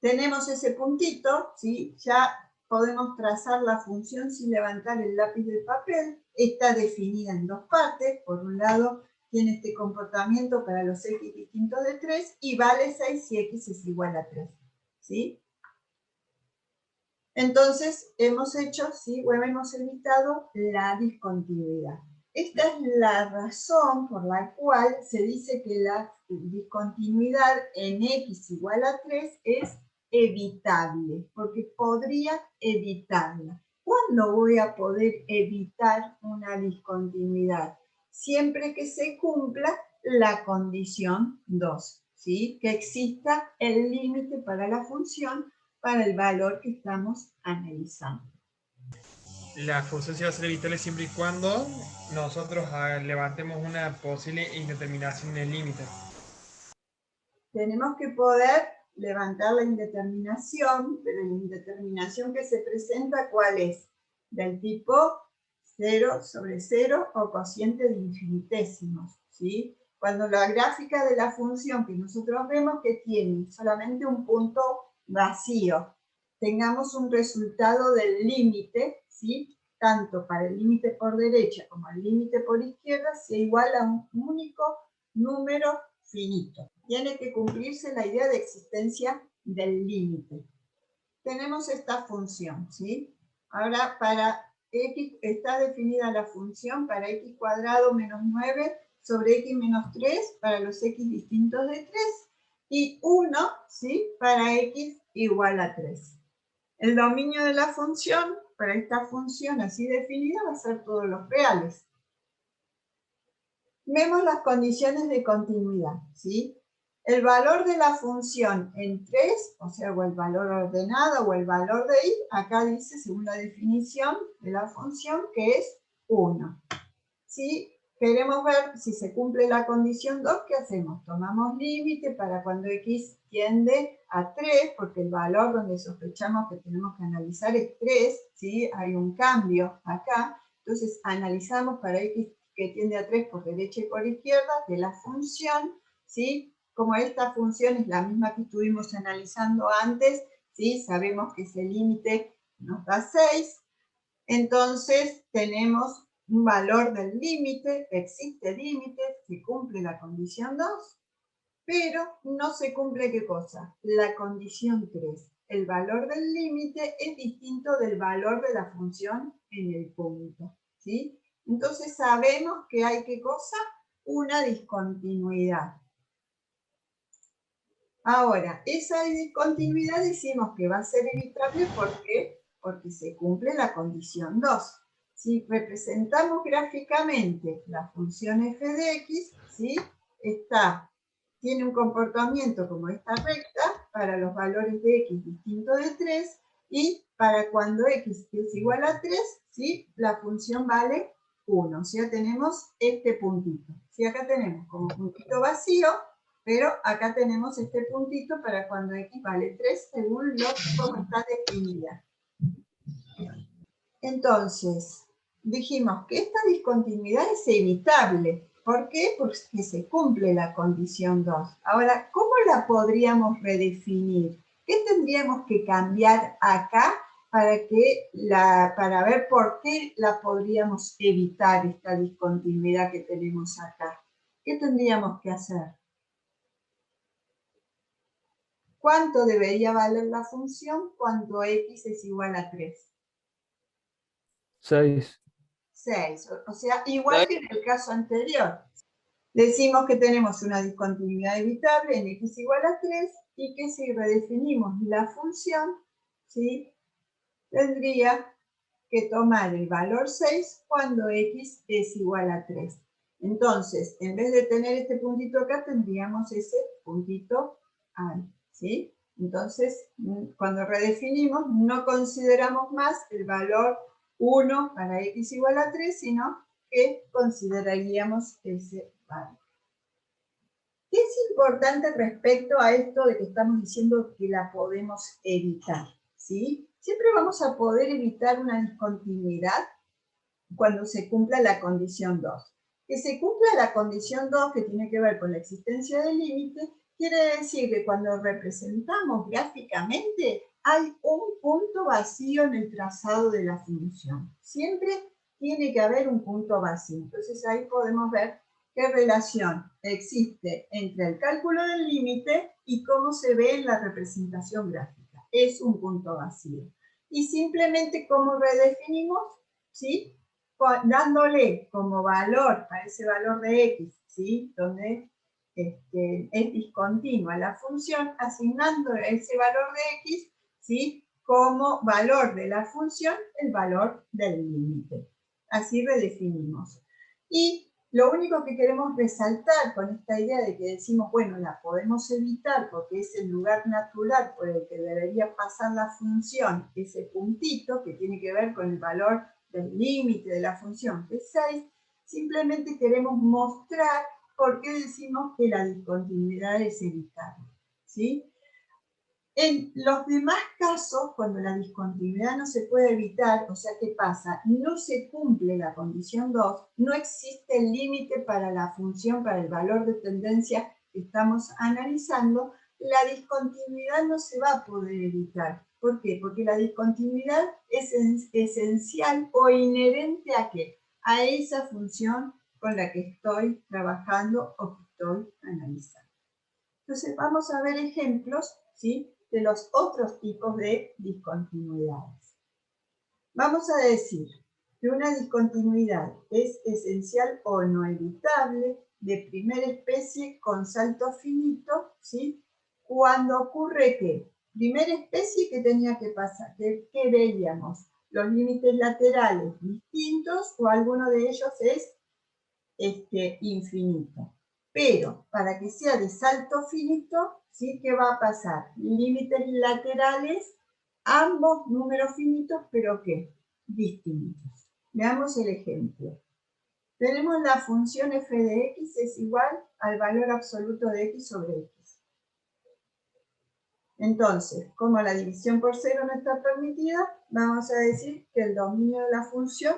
S1: Tenemos ese puntito, ¿sí? Ya podemos trazar la función sin levantar el lápiz del papel. Está definida en dos partes. Por un lado, tiene este comportamiento para los x distintos de 3 y vale 6 si x es igual a 3. ¿Sí? Entonces, hemos hecho, ¿sí? O hemos evitado la discontinuidad. Esta es la razón por la cual se dice que la discontinuidad en x igual a 3 es evitable, porque podría evitarla. ¿Cuándo voy a poder evitar una discontinuidad? Siempre que se cumpla la condición 2, ¿sí? Que exista el límite para la función para el valor que estamos analizando.
S3: La función se va a ser evitable siempre y cuando nosotros levantemos una posible indeterminación en el límite.
S1: Tenemos que poder levantar la indeterminación, pero la indeterminación que se presenta, ¿cuál es? Del tipo 0 sobre 0 o cociente de infinitésimos, ¿sí? Cuando la gráfica de la función que nosotros vemos que tiene solamente un punto vacío, tengamos un resultado del límite, ¿sí? tanto para el límite por derecha como el límite por izquierda, sea igual a un único número finito. Tiene que cumplirse la idea de existencia del límite. Tenemos esta función, ¿sí? Ahora, para x está definida la función para x cuadrado menos 9 sobre x menos 3 para los x distintos de 3 y 1, ¿sí? Para x igual a 3. El dominio de la función, para esta función así definida, va a ser todos los reales. Vemos las condiciones de continuidad, ¿sí? El valor de la función en 3, o sea, o el valor ordenado o el valor de y, acá dice, según la definición de la función, que es 1. Si queremos ver si se cumple la condición 2, ¿qué hacemos? Tomamos límite para cuando x tiende a 3, porque el valor donde sospechamos que tenemos que analizar es 3, ¿sí? Hay un cambio acá, entonces analizamos para x que tiende a 3 por derecha y por izquierda de la función, ¿sí? Como esta función es la misma que estuvimos analizando antes, ¿sí? Sabemos que ese límite nos da 6, entonces tenemos un valor del límite, existe límite, se cumple la condición 2, pero no se cumple ¿qué cosa? La condición 3. El valor del límite es distinto del valor de la función en el punto, ¿sí? Entonces sabemos que hay ¿qué cosa? Una discontinuidad. Ahora, esa discontinuidad decimos que va a ser evitable, ¿por qué? Porque se cumple la condición 2. Si representamos gráficamente la función f de x, ¿sí? Tiene un comportamiento como esta recta para los valores de x distinto de 3 y para cuando x es igual a 3, ¿sí? La función vale 1. O sea, tenemos este puntito. ¿Sí? Acá tenemos como puntito vacío, pero acá tenemos este puntito para cuando x vale 3 según cómo está definida. Entonces, dijimos que esta discontinuidad es evitable. ¿Por qué? Porque se cumple la condición 2. Ahora, ¿cómo la podríamos redefinir? ¿Qué tendríamos que cambiar acá para ver por qué la podríamos evitar, esta discontinuidad que tenemos acá? ¿Qué tendríamos que hacer? ¿Cuánto debería valer la función cuando x es igual a 3?
S4: 6.
S1: 6, o sea, igual que en el caso anterior. Decimos que tenemos una discontinuidad evitable en x igual a 3 y que si redefinimos la función, ¿sí? Tendría que tomar el valor 6 cuando x es igual a 3. Entonces, en vez de tener este puntito acá, tendríamos ese puntito ahí, ¿sí? Entonces, cuando redefinimos, no consideramos más el valor 1 para x igual a 3, sino que consideraríamos ese valor. ¿Qué es importante respecto a esto de que estamos diciendo que la podemos evitar? ¿Sí? Siempre vamos a poder evitar una discontinuidad cuando se cumpla la condición 2. Que se cumpla la condición 2, que tiene que ver con la existencia del límite, quiere decir que cuando representamos gráficamente hay un punto vacío en el trazado de la función. Siempre tiene que haber un punto vacío. Entonces ahí podemos ver qué relación existe entre el cálculo del límite y cómo se ve en la representación gráfica. Es un punto vacío. Y simplemente cómo redefinimos, ¿sí? Dándole como valor a ese valor de x, ¿sí? Donde es discontinua la función, asignando ese valor de x, ¿sí? Como valor de la función, el valor del límite. Así redefinimos. Y lo único que queremos resaltar con esta idea de que decimos, bueno, la podemos evitar porque es el lugar natural por el que debería pasar la función, ese puntito que tiene que ver con el valor del límite de la función, que es 6, simplemente queremos mostrar por qué decimos que la discontinuidad es evitable, ¿sí? En los demás casos, cuando la discontinuidad no se puede evitar, o sea, ¿qué pasa? No se cumple la condición 2, no existe el límite para la función, para el valor de tendencia que estamos analizando, la discontinuidad no se va a poder evitar. ¿Por qué? Porque la discontinuidad es esencial o inherente ¿a qué? A esa función con la que estoy trabajando o que estoy analizando. Entonces vamos a ver ejemplos, ¿sí?, de los otros tipos de discontinuidades. Vamos a decir que una discontinuidad es esencial o no evitable de primera especie con salto finito, ¿sí?, cuando ocurre que, primera especie, ¿qué tenía que pasar? ¿Qué veíamos? Los límites laterales distintos o alguno de ellos es infinito. Pero para que sea de salto finito, ¿sí?, ¿qué va a pasar? Límites laterales, ambos números finitos, pero ¿qué? Distintos. Veamos el ejemplo. Tenemos la función f de x es igual al valor absoluto de x sobre x. Entonces, como la división por cero no está permitida, vamos a decir que el dominio de la función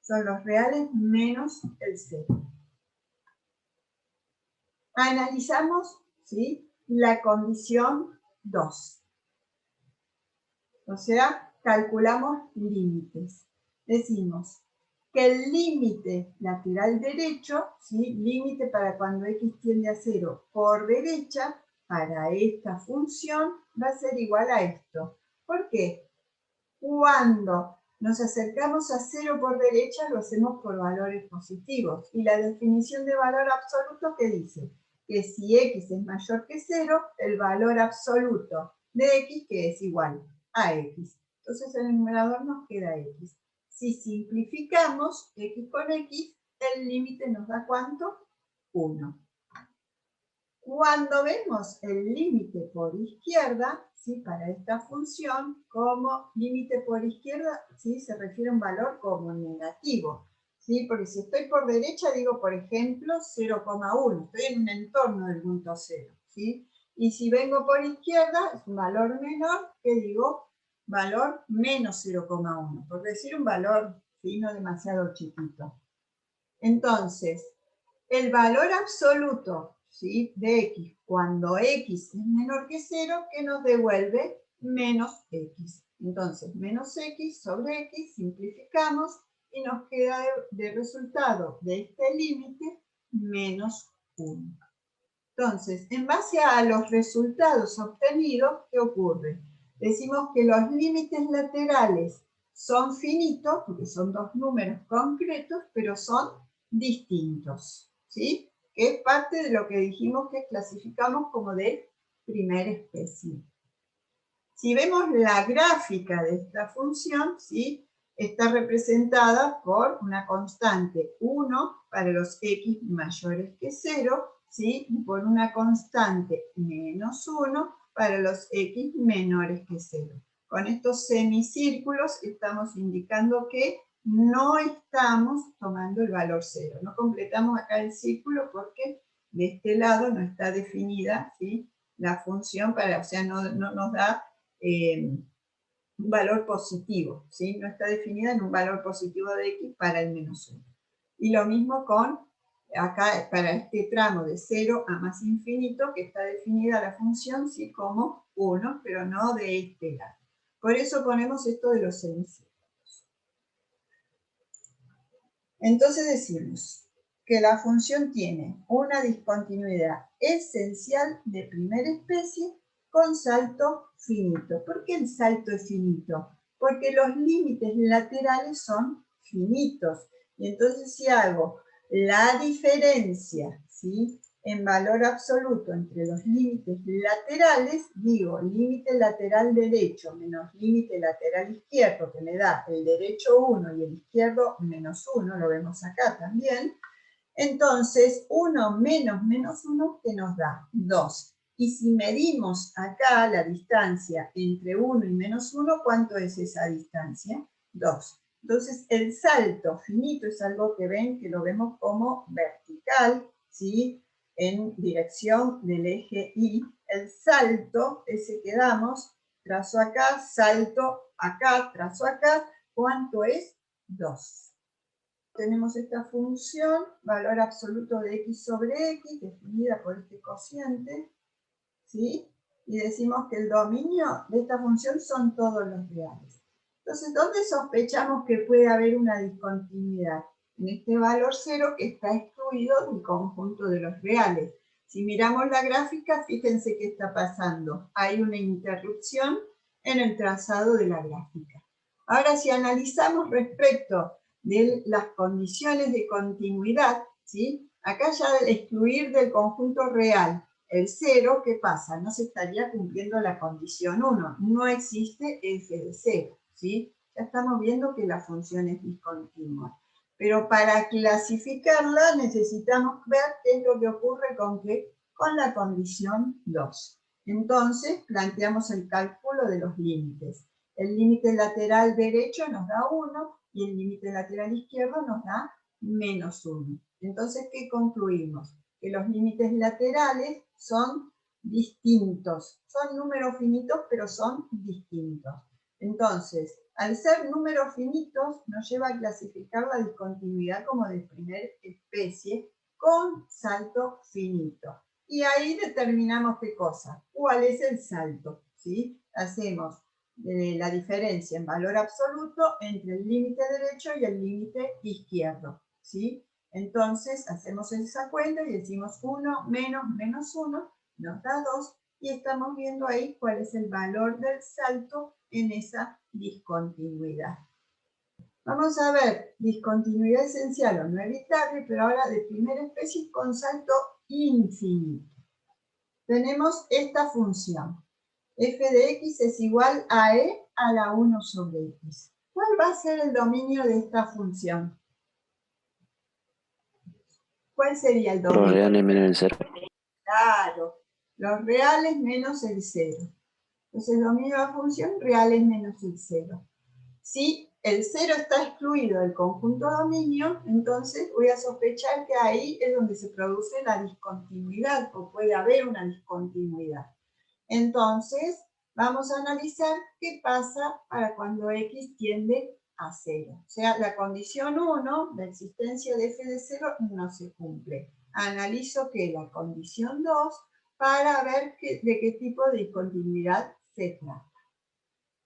S1: son los reales menos el cero. Analizamos, ¿sí?, la condición 2. O sea, calculamos límites. Decimos que el límite lateral derecho, ¿sí?, límite para cuando x tiende a 0 por derecha, para esta función va a ser igual a esto. ¿Por qué? Cuando nos acercamos a 0 por derecha lo hacemos por valores positivos. Y la definición de valor absoluto, ¿qué dice? Que si x es mayor que 0, el valor absoluto de x, que es igual a x. Entonces en el numerador nos queda x. Si simplificamos x con x, el límite nos da ¿cuánto? 1. Cuando vemos el límite por izquierda, ¿sí?, para esta función, como límite por izquierda, ¿sí?, se refiere a un valor como negativo, ¿sí?, porque si estoy por derecha, digo, por ejemplo, 0,1, estoy en un entorno del punto 0, ¿sí? Y si vengo por izquierda, es un valor menor, que digo, valor menos 0,1, por decir un valor, ¿sí?, no demasiado chiquito. Entonces, el valor absoluto, ¿sí?, de x, cuando x es menor que 0, que nos devuelve menos x. Entonces, menos x sobre x, simplificamos, y nos queda de resultado de este límite menos 1. Entonces, en base a los resultados obtenidos, ¿qué ocurre? Decimos que los límites laterales son finitos, porque son dos números concretos, pero son distintos, ¿sí?, que es parte de lo que dijimos que clasificamos como de primera especie. Si vemos la gráfica de esta función, ¿sí?, está representada por una constante 1 para los x mayores que 0, ¿sí?, y por una constante menos 1 para los x menores que 0. Con estos semicírculos estamos indicando que no estamos tomando el valor 0. No completamos acá el círculo porque de este lado no está definida, ¿sí?, la función, o sea, no nos da un valor positivo, ¿sí?, no está definida en un valor positivo de x para el menos 1. Y lo mismo con acá, para este tramo de 0 a más infinito, que está definida la función, ¿sí?, como 1, pero no de este lado. Por eso ponemos esto de los semicírculos. Entonces decimos que la función tiene una discontinuidad esencial de primera especie con salto finito. ¿Por qué el salto es finito? Porque los límites laterales son finitos. Y entonces si hago la diferencia, ¿sí?, en valor absoluto entre los límites laterales, digo límite lateral derecho menos límite lateral izquierdo, que me da el derecho 1 y el izquierdo menos 1, lo vemos acá también. Entonces, 1 menos menos 1, que nos da 2. Y si medimos acá la distancia entre 1 y menos 1, ¿cuánto es esa distancia? 2. Entonces, el salto finito es algo que ven, que lo vemos como vertical, ¿sí?, en dirección del eje Y. El salto, ese que damos, trazo acá, salto acá, trazo acá, ¿cuánto es? 2. Tenemos esta función, valor absoluto de x sobre x, definida por este cociente, ¿sí?, y decimos que el dominio de esta función son todos los reales. Entonces, ¿dónde sospechamos que puede haber una discontinuidad? En este valor 0 que está excluido del conjunto de los reales. Si miramos la gráfica, fíjense qué está pasando. Hay una interrupción en el trazado de la gráfica. Ahora, si analizamos respecto de las condiciones de continuidad, ¿sí? Acá ya al excluir del conjunto real el 0, ¿qué pasa? No se estaría cumpliendo la condición 1. No existe f de 0, ¿sí? Ya estamos viendo que la función es discontinua. Pero para clasificarla necesitamos ver qué es lo que ocurre con la condición 2. Entonces, planteamos el cálculo de los límites. El límite lateral derecho nos da 1 y el límite lateral izquierdo nos da menos 1. Entonces, ¿qué concluimos? Que los límites laterales son distintos. Son números finitos, pero son distintos. Entonces, al ser números finitos, nos lleva a clasificar la discontinuidad como de primera especie con salto finito. Y ahí determinamos qué cosa, cuál es el salto, ¿sí? Hacemos la diferencia en valor absoluto entre el límite derecho y el límite izquierdo, ¿sí? Entonces, hacemos esa cuenta y decimos 1 menos menos 1 nos da 2 y estamos viendo ahí cuál es el valor del salto en esa discontinuidad. Vamos a ver discontinuidad esencial o no evitable, pero ahora de primera especie con salto infinito. Tenemos esta función. F de x es igual a e a la 1 sobre x. ¿Cuál va a ser el dominio de esta función? ¿Cuál sería el dominio?
S2: Los reales menos el 0.
S1: Claro, los reales menos el 0. Entonces el dominio de la función reales menos el 0. Si el 0 está excluido del conjunto dominio, entonces voy a sospechar que ahí es donde se produce la discontinuidad, o puede haber una discontinuidad. Entonces, vamos a analizar qué pasa para cuando x tiende a 0. O sea, la condición 1 de existencia de f de 0 no se cumple. Analizo que la condición 2 para ver de qué tipo de discontinuidad se trata.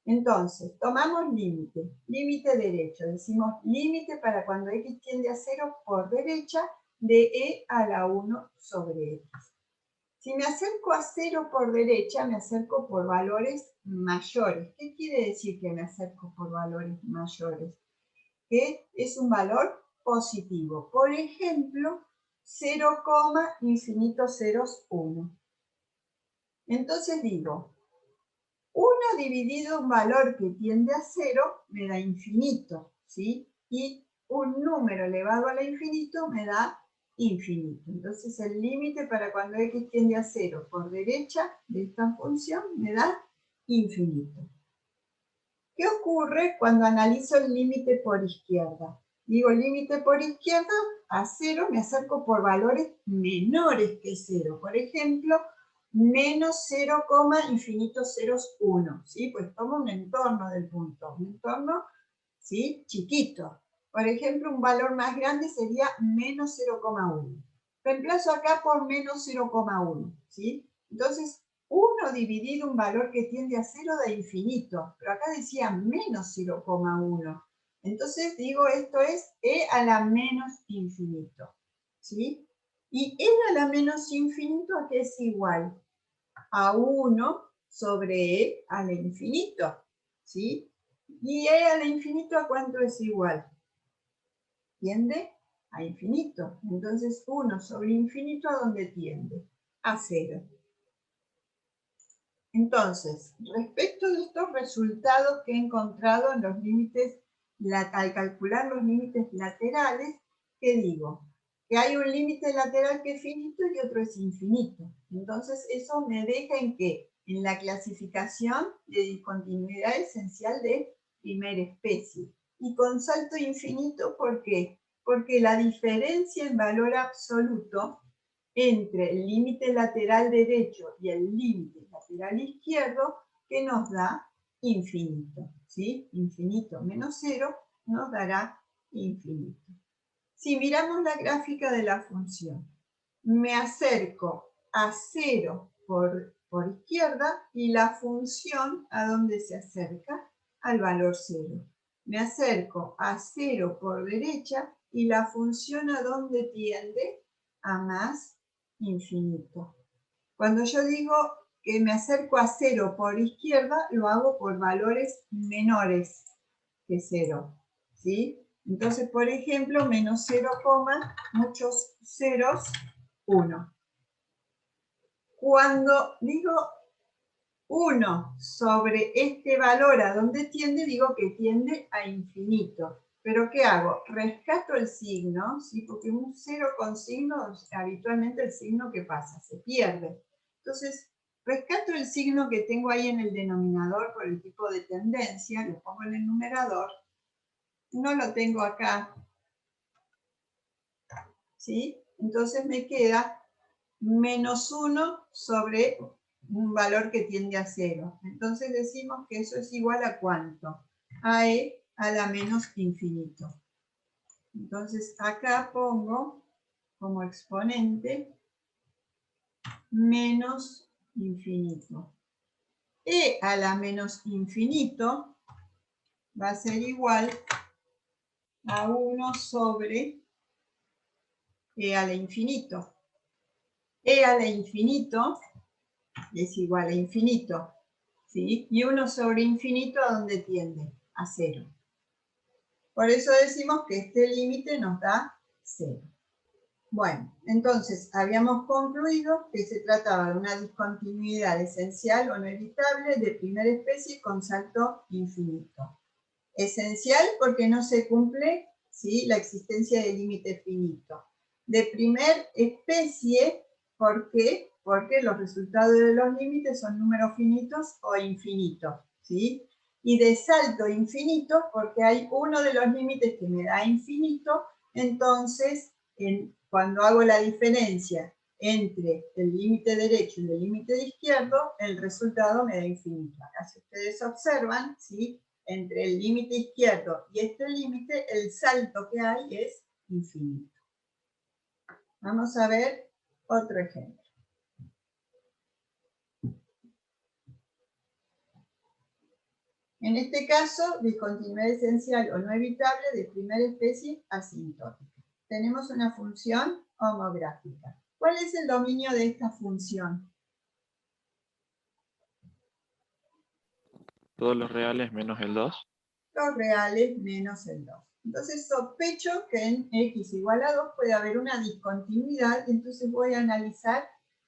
S1: Entonces, tomamos límite, límite derecho. Decimos límite para cuando x tiende a 0 por derecha de e a la 1 sobre x. Si me acerco a 0 por derecha, me acerco por valores mayores. ¿Qué quiere decir que me acerco por valores mayores? Que es un valor positivo. Por ejemplo, 0, infinito ceros 1. Entonces digo, 1 dividido un valor que tiende a 0 me da infinito, ¿sí? Y un número elevado a la infinito me da infinito. Entonces el límite para cuando x tiende a 0 por derecha de esta función me da infinito. ¿Qué ocurre cuando analizo el límite por izquierda? Digo límite por izquierda a 0 me acerco por valores menores que 0. Por ejemplo, menos 0, infinito ceros 1, ¿sí? Pues tomo un entorno del punto, un entorno, ¿sí? Chiquito. Por ejemplo, un valor más grande sería menos 0,1. Reemplazo acá por menos 0,1, ¿sí? Entonces, 1 dividido un valor que tiende a 0 da infinito, pero acá decía menos 0,1. Entonces digo, esto es e a la menos infinito, ¿sí? Y e a la menos infinito, ¿a qué es igual? A 1 sobre e a la infinito, ¿sí? ¿Y e a la infinito a cuánto es igual? Tiende a infinito. Entonces 1 sobre infinito, ¿a dónde tiende? A 0. Entonces, respecto de estos resultados que he encontrado en los límites, al calcular los límites laterales, ¿qué digo? Que hay un límite lateral que es finito y otro es infinito. Entonces, eso me deja en qué? En la clasificación de discontinuidad esencial de primera especie. Y con salto infinito, ¿por qué? Porque la diferencia en valor absoluto entre el límite lateral derecho y el límite lateral izquierdo, que nos da infinito, ¿sí? Infinito menos 0 nos dará infinito. Si miramos la gráfica de la función, me acerco a 0 por por izquierda y la función a donde se acerca al valor 0. Me acerco a 0 por derecha y la función a donde tiende a más infinito. Cuando yo digo que me acerco a 0 por izquierda, lo hago por valores menores que 0. ¿Sí? Entonces, por ejemplo, menos 0, muchos ceros, 1. Cuando digo 1 sobre este valor a donde tiende, digo que tiende a infinito. ¿Pero qué hago? Rescato el signo, ¿sí? Porque un 0 con signo, habitualmente el signo, ¿qué pasa? Se pierde. Entonces, rescato el signo que tengo ahí en el denominador por el tipo de tendencia, lo pongo en el numerador, no lo tengo acá, ¿sí? Entonces me queda menos 1 sobre un valor que tiende a 0. Entonces decimos que eso es igual a ¿cuánto? A e a la menos infinito. Entonces acá pongo como exponente menos infinito. E a la menos infinito va a ser igual a 1 sobre e a la infinito. E a la infinito es igual a infinito, ¿sí? Y 1 sobre infinito, ¿a dónde tiende? A 0. Por eso decimos que este límite nos da 0. Bueno, entonces habíamos concluido que se trataba de una discontinuidad esencial o no evitable de primera especie con salto infinito. Esencial porque no se cumple, ¿sí?, la existencia de límite finito. De primer especie, ¿por qué? Porque los resultados de los límites son números finitos o infinitos, ¿sí? Y de salto infinito, porque hay uno de los límites que me da infinito, entonces, cuando hago la diferencia entre el límite derecho y el límite izquierdo, el resultado me da infinito. Acá si ustedes observan, ¿sí?, entre el límite izquierdo y este límite, el salto que hay es infinito. Vamos a ver otro ejemplo. En este caso, discontinuidad esencial o no evitable de primera especie asintótica. Tenemos una función homográfica. ¿Cuál es el dominio de esta función?
S2: Todos los reales menos el 2.
S1: Los reales menos el 2. Entonces sospecho que en x igual a 2 puede haber una discontinuidad, entonces voy a analizar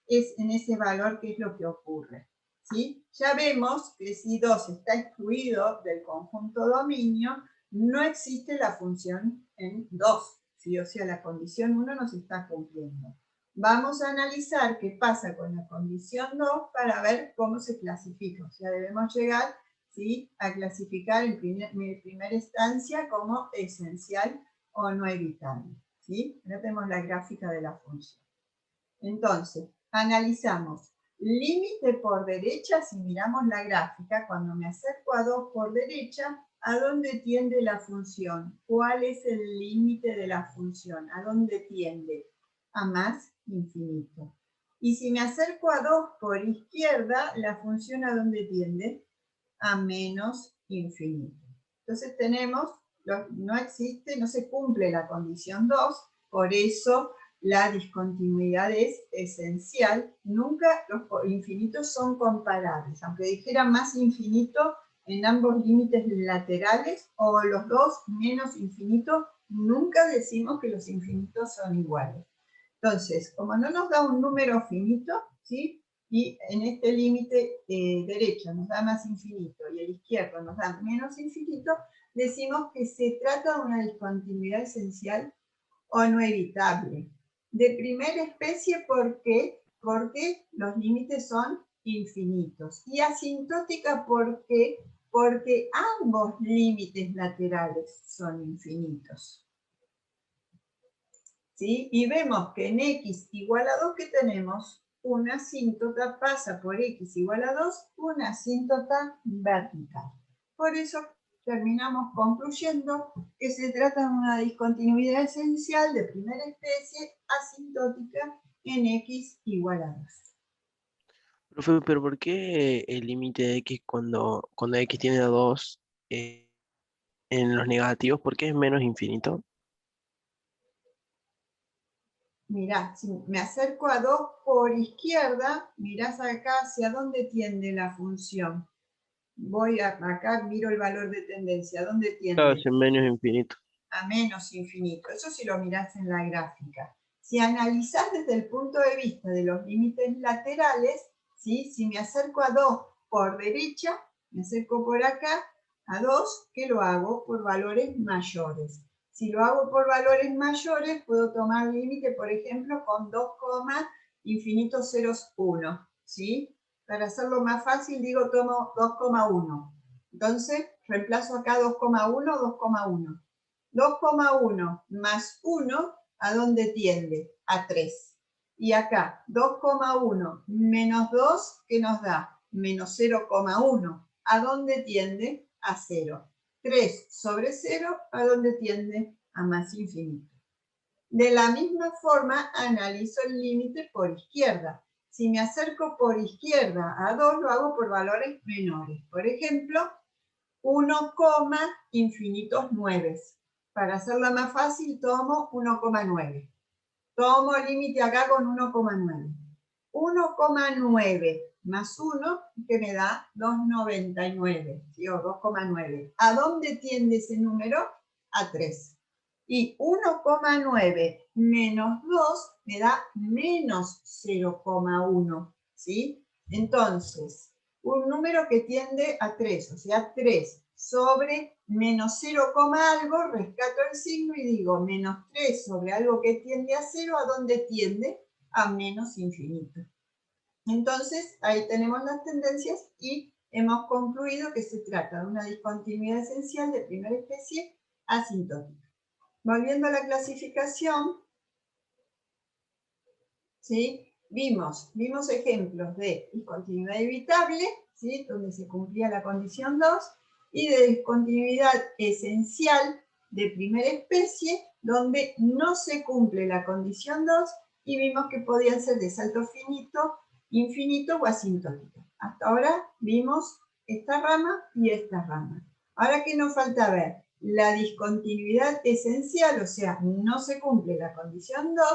S1: en ese valor qué es lo que ocurre, ¿sí? Ya vemos que si 2 está excluido del conjunto dominio, no existe la función en 2, ¿sí? O sea, la condición 1 no se está cumpliendo. Vamos a analizar qué pasa con la condición 2 para ver cómo se clasifica. O sea, debemos llegar, ¿sí?, a clasificar en primera instancia como esencial o no evitable, ¿sí? Ahora tenemos la gráfica de la función. Entonces, analizamos límite por derecha. Si miramos la gráfica, cuando me acerco a 2 por derecha, ¿a dónde tiende la función? ¿Cuál es el límite de la función? ¿A dónde tiende? A más infinito. Y si me acerco a 2 por izquierda, ¿la función a dónde tiende? A menos infinito. Entonces tenemos, no existe, no se cumple la condición 2, por eso la discontinuidad es esencial. Nunca los infinitos son comparables, aunque dijera más infinito en ambos límites laterales o los dos menos infinito, nunca decimos que los infinitos son iguales. Entonces, como no nos da un número finito, ¿sí?, y en este límite derecho nos da más infinito y el izquierdo nos da menos infinito, decimos que se trata de una discontinuidad esencial o no evitable. De primera especie, ¿por qué? Porque los límites son infinitos. Y asintótica, ¿por qué? Porque ambos límites laterales son infinitos, ¿sí? Y vemos que en x igual a 2, ¿qué tenemos? Una asíntota pasa por x igual a 2, una asíntota vertical. Por eso terminamos concluyendo que se trata de una discontinuidad esencial de primera especie asintótica en x igual a 2.
S5: Profe, pero ¿por qué el límite de x cuando x tiene a 2 en los negativos, por qué es menos infinito?
S1: Mirá, si me acerco a 2 por izquierda, mirás acá hacia dónde tiende la función. Voy acá, miro el valor de tendencia. ¿A dónde
S5: Claro,
S1: tiende?
S5: es en menos infinito.
S1: A menos infinito. Eso si lo mirás en la gráfica. Si analizás desde el punto de vista de los límites laterales, ¿sí? Si me acerco a 2 por derecha, me acerco por acá a 2, ¿qué lo hago? Por valores mayores. Si lo hago por valores mayores, puedo tomar límite, por ejemplo, con 2, infinito ceros 1, ¿sí? Para hacerlo más fácil, digo, tomo 2,1. Entonces, reemplazo acá 2,1, 2,1. 2,1 más 1, ¿a dónde tiende? A 3. Y acá, 2,1 menos 2, ¿qué nos da? Menos 0,1. ¿A dónde tiende? A 0. 3 sobre 0, ¿a dónde tiende? A más infinito. De la misma forma, analizo el límite por izquierda. Si me acerco por izquierda a 2, lo hago por valores menores. Por ejemplo, 1, infinitos 9. Para hacerla más fácil, tomo 1,9. Tomo límite acá con 1,9. 1,9 más 1, que me da 2,99, ¿sí? O 2,9. ¿A dónde tiende ese número? A 3. Y 1,9 menos 2 me da menos 0,1, ¿sí? Entonces, un número que tiende a 3, o sea, 3 sobre menos 0, algo, rescato el signo y digo menos 3 sobre algo que tiende a 0, ¿a dónde tiende? A menos infinito. Entonces, ahí tenemos las tendencias y hemos concluido que se trata de una discontinuidad esencial de primera especie asintótica. Volviendo a la clasificación, ¿sí? Vimos ejemplos de discontinuidad evitable, ¿sí? Donde se cumplía la condición 2, y de discontinuidad esencial de primera especie, donde no se cumple la condición 2, y vimos que podían ser de salto finito, infinito o asintótico. Hasta ahora vimos esta rama y esta rama. Ahora, ¿qué nos falta ver? La discontinuidad esencial, o sea, no se cumple la condición 2,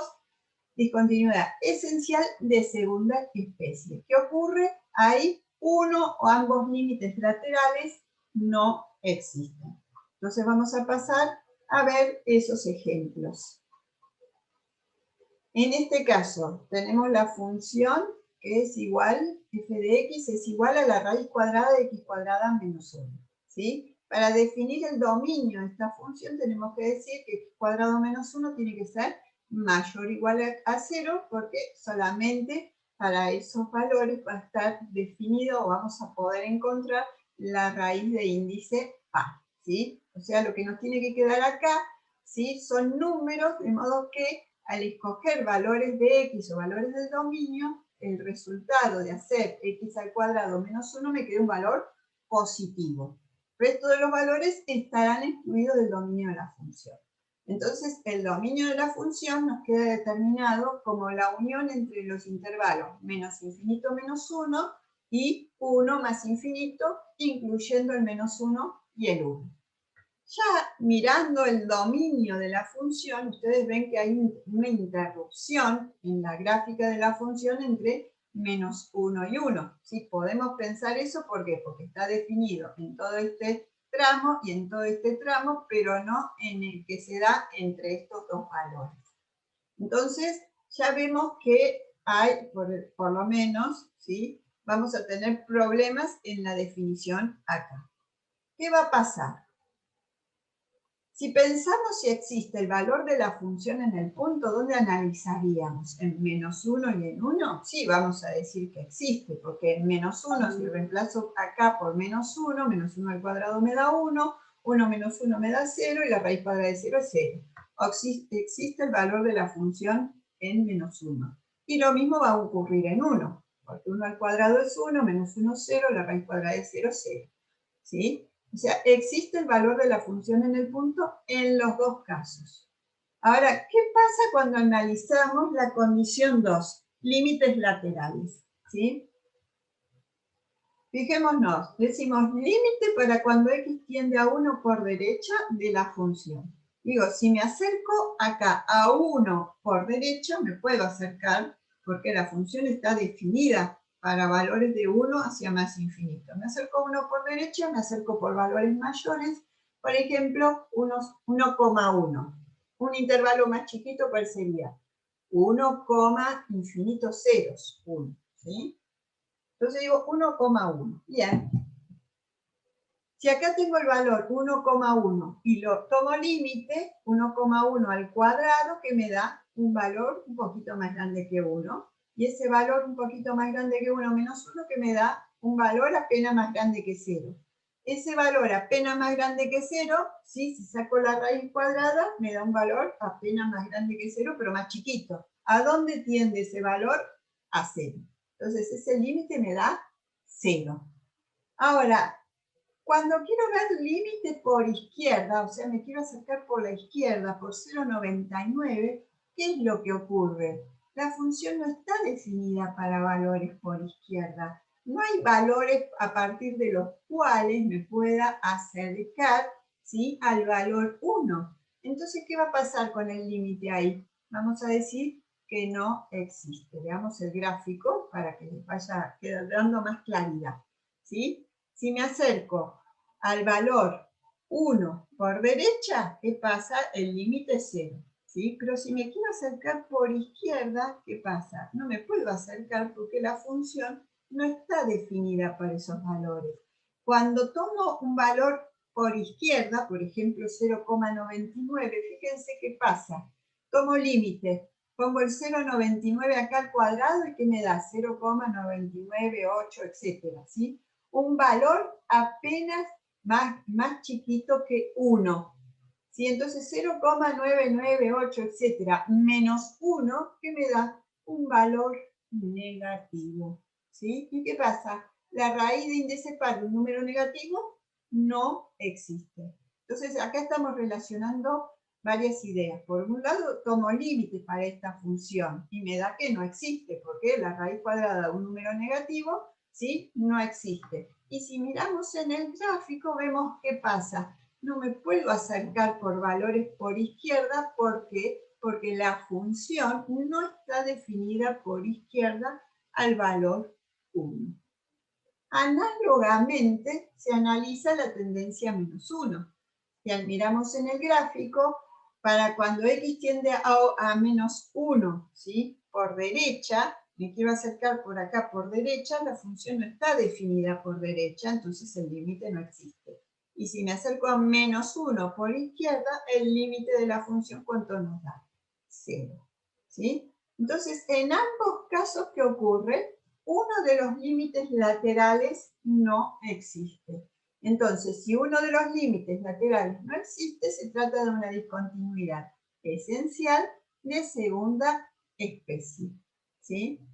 S1: discontinuidad esencial de segunda especie. ¿Qué ocurre? Ahí uno o ambos límites laterales no existen. Entonces vamos a pasar a ver esos ejemplos. En este caso tenemos la función que es igual, f de x es igual a la raíz cuadrada de x cuadrada menos 1. ¿Sí? Para definir el dominio de esta función tenemos que decir que x cuadrado menos 1 tiene que ser mayor o igual a 0, porque solamente para esos valores va a estar definido o vamos a poder encontrar la raíz de índice A. ¿Sí? O sea, lo que nos tiene que quedar acá, ¿sí? Son números, de modo que al escoger valores de x o valores del dominio, el resultado de hacer x al cuadrado menos 1 me queda un valor positivo. El resto de los valores estarán excluidos del dominio de la función. Entonces, el dominio de la función nos queda determinado como la unión entre los intervalos menos infinito menos 1 y 1 más infinito, incluyendo el menos 1 y el 1. Ya mirando el dominio de la función, ustedes ven que hay una interrupción en la gráfica de la función entre menos 1 y 1. ¿Sí? Podemos pensar eso, ¿por qué? Porque está definido en todo este tramo y en todo este tramo, pero no en el que se da entre estos dos valores. Entonces, ya vemos que hay, por lo menos, ¿sí? Vamos a tener problemas en la definición acá. ¿Qué va a pasar? Si pensamos si existe el valor de la función en el punto, ¿dónde analizaríamos? ¿En menos 1 y en 1? Sí, vamos a decir que existe, porque en menos 1, si reemplazo acá por menos 1 al cuadrado me da 1, 1 menos 1 me da 0, y la raíz cuadrada de 0 es 0. Existe el valor de la función en menos 1. Y lo mismo va a ocurrir en 1, porque 1 al cuadrado es 1, menos 1 es 0, la raíz cuadrada de 0 es 0. ¿Sí? O sea, existe el valor de la función en el punto en los dos casos. Ahora, ¿qué pasa cuando analizamos la condición 2? Límites laterales. ¿Sí? Fijémonos, decimos límite para cuando x tiende a 1 por derecha de la función. Digo, si me acerco acá a 1 por derecha, me puedo acercar porque la función está definida para valores de 1 hacia más infinito. Me acerco a 1 por derecha, me acerco por valores mayores, por ejemplo, 1,1. Un intervalo más chiquito, ¿cuál sería? 1, infinito ceros, 1, ¿sí? Entonces digo 1,1. Bien. Si acá tengo el valor 1,1 y lo tomo límite, 1,1 al cuadrado, que me da un valor un poquito más grande que 1. Y ese valor un poquito más grande que 1 menos 1, que me da un valor apenas más grande que 0. Ese valor apenas más grande que 0, ¿sí? Si saco la raíz cuadrada, me da un valor apenas más grande que 0, pero más chiquito. ¿A dónde tiende ese valor? A 0. Entonces ese límite me da 0. Ahora, cuando quiero ver límite por izquierda, o sea, me quiero acercar por la izquierda, por 0,99, ¿qué es lo que ocurre? La función no está definida para valores por izquierda. No hay valores a partir de los cuales me pueda acercar, ¿sí?, al valor 1. Entonces, ¿qué va a pasar con el límite ahí? Vamos a decir que no existe. Veamos el gráfico para que les vaya quedando más claridad, ¿sí? Si me acerco al valor 1 por derecha, ¿qué pasa? El límite es 0, ¿sí? Pero si me quiero acercar por izquierda, ¿qué pasa? No me puedo acercar porque la función no está definida para esos valores. Cuando tomo un valor por izquierda, por ejemplo 0,99, fíjense qué pasa. Tomo límite, pongo el 0,99 acá al cuadrado y ¿qué me da? 0,998, etcétera, ¿sí? Un valor apenas más chiquito que 1. ¿Sí? Entonces 0,998, etcétera, menos 1, ¿qué me da? Un valor negativo. ¿Sí? ¿Y qué pasa? La raíz de índice par de un número negativo no existe. Entonces acá estamos relacionando varias ideas. Por un lado, tomo límite para esta función y me da que no existe, porque la raíz cuadrada de un número negativo, ¿sí?, no existe. Y si miramos en el gráfico, vemos qué pasa. No me puedo acercar por valores por izquierda porque la función no está definida por izquierda al valor 1. Análogamente, se analiza la tendencia menos 1. Si miramos en el gráfico, para cuando x tiende a menos 1, ¿sí?, por derecha, me quiero acercar por acá por derecha, la función no está definida por derecha, entonces el límite no existe. Y si me acerco a menos 1 por izquierda, el límite de la función, ¿cuánto nos da? 0. ¿Sí? Entonces, en ambos casos, ¿qué ocurre? Uno de los límites laterales no existe. Entonces, si uno de los límites laterales no existe, se trata de una discontinuidad esencial de segunda especie, ¿sí?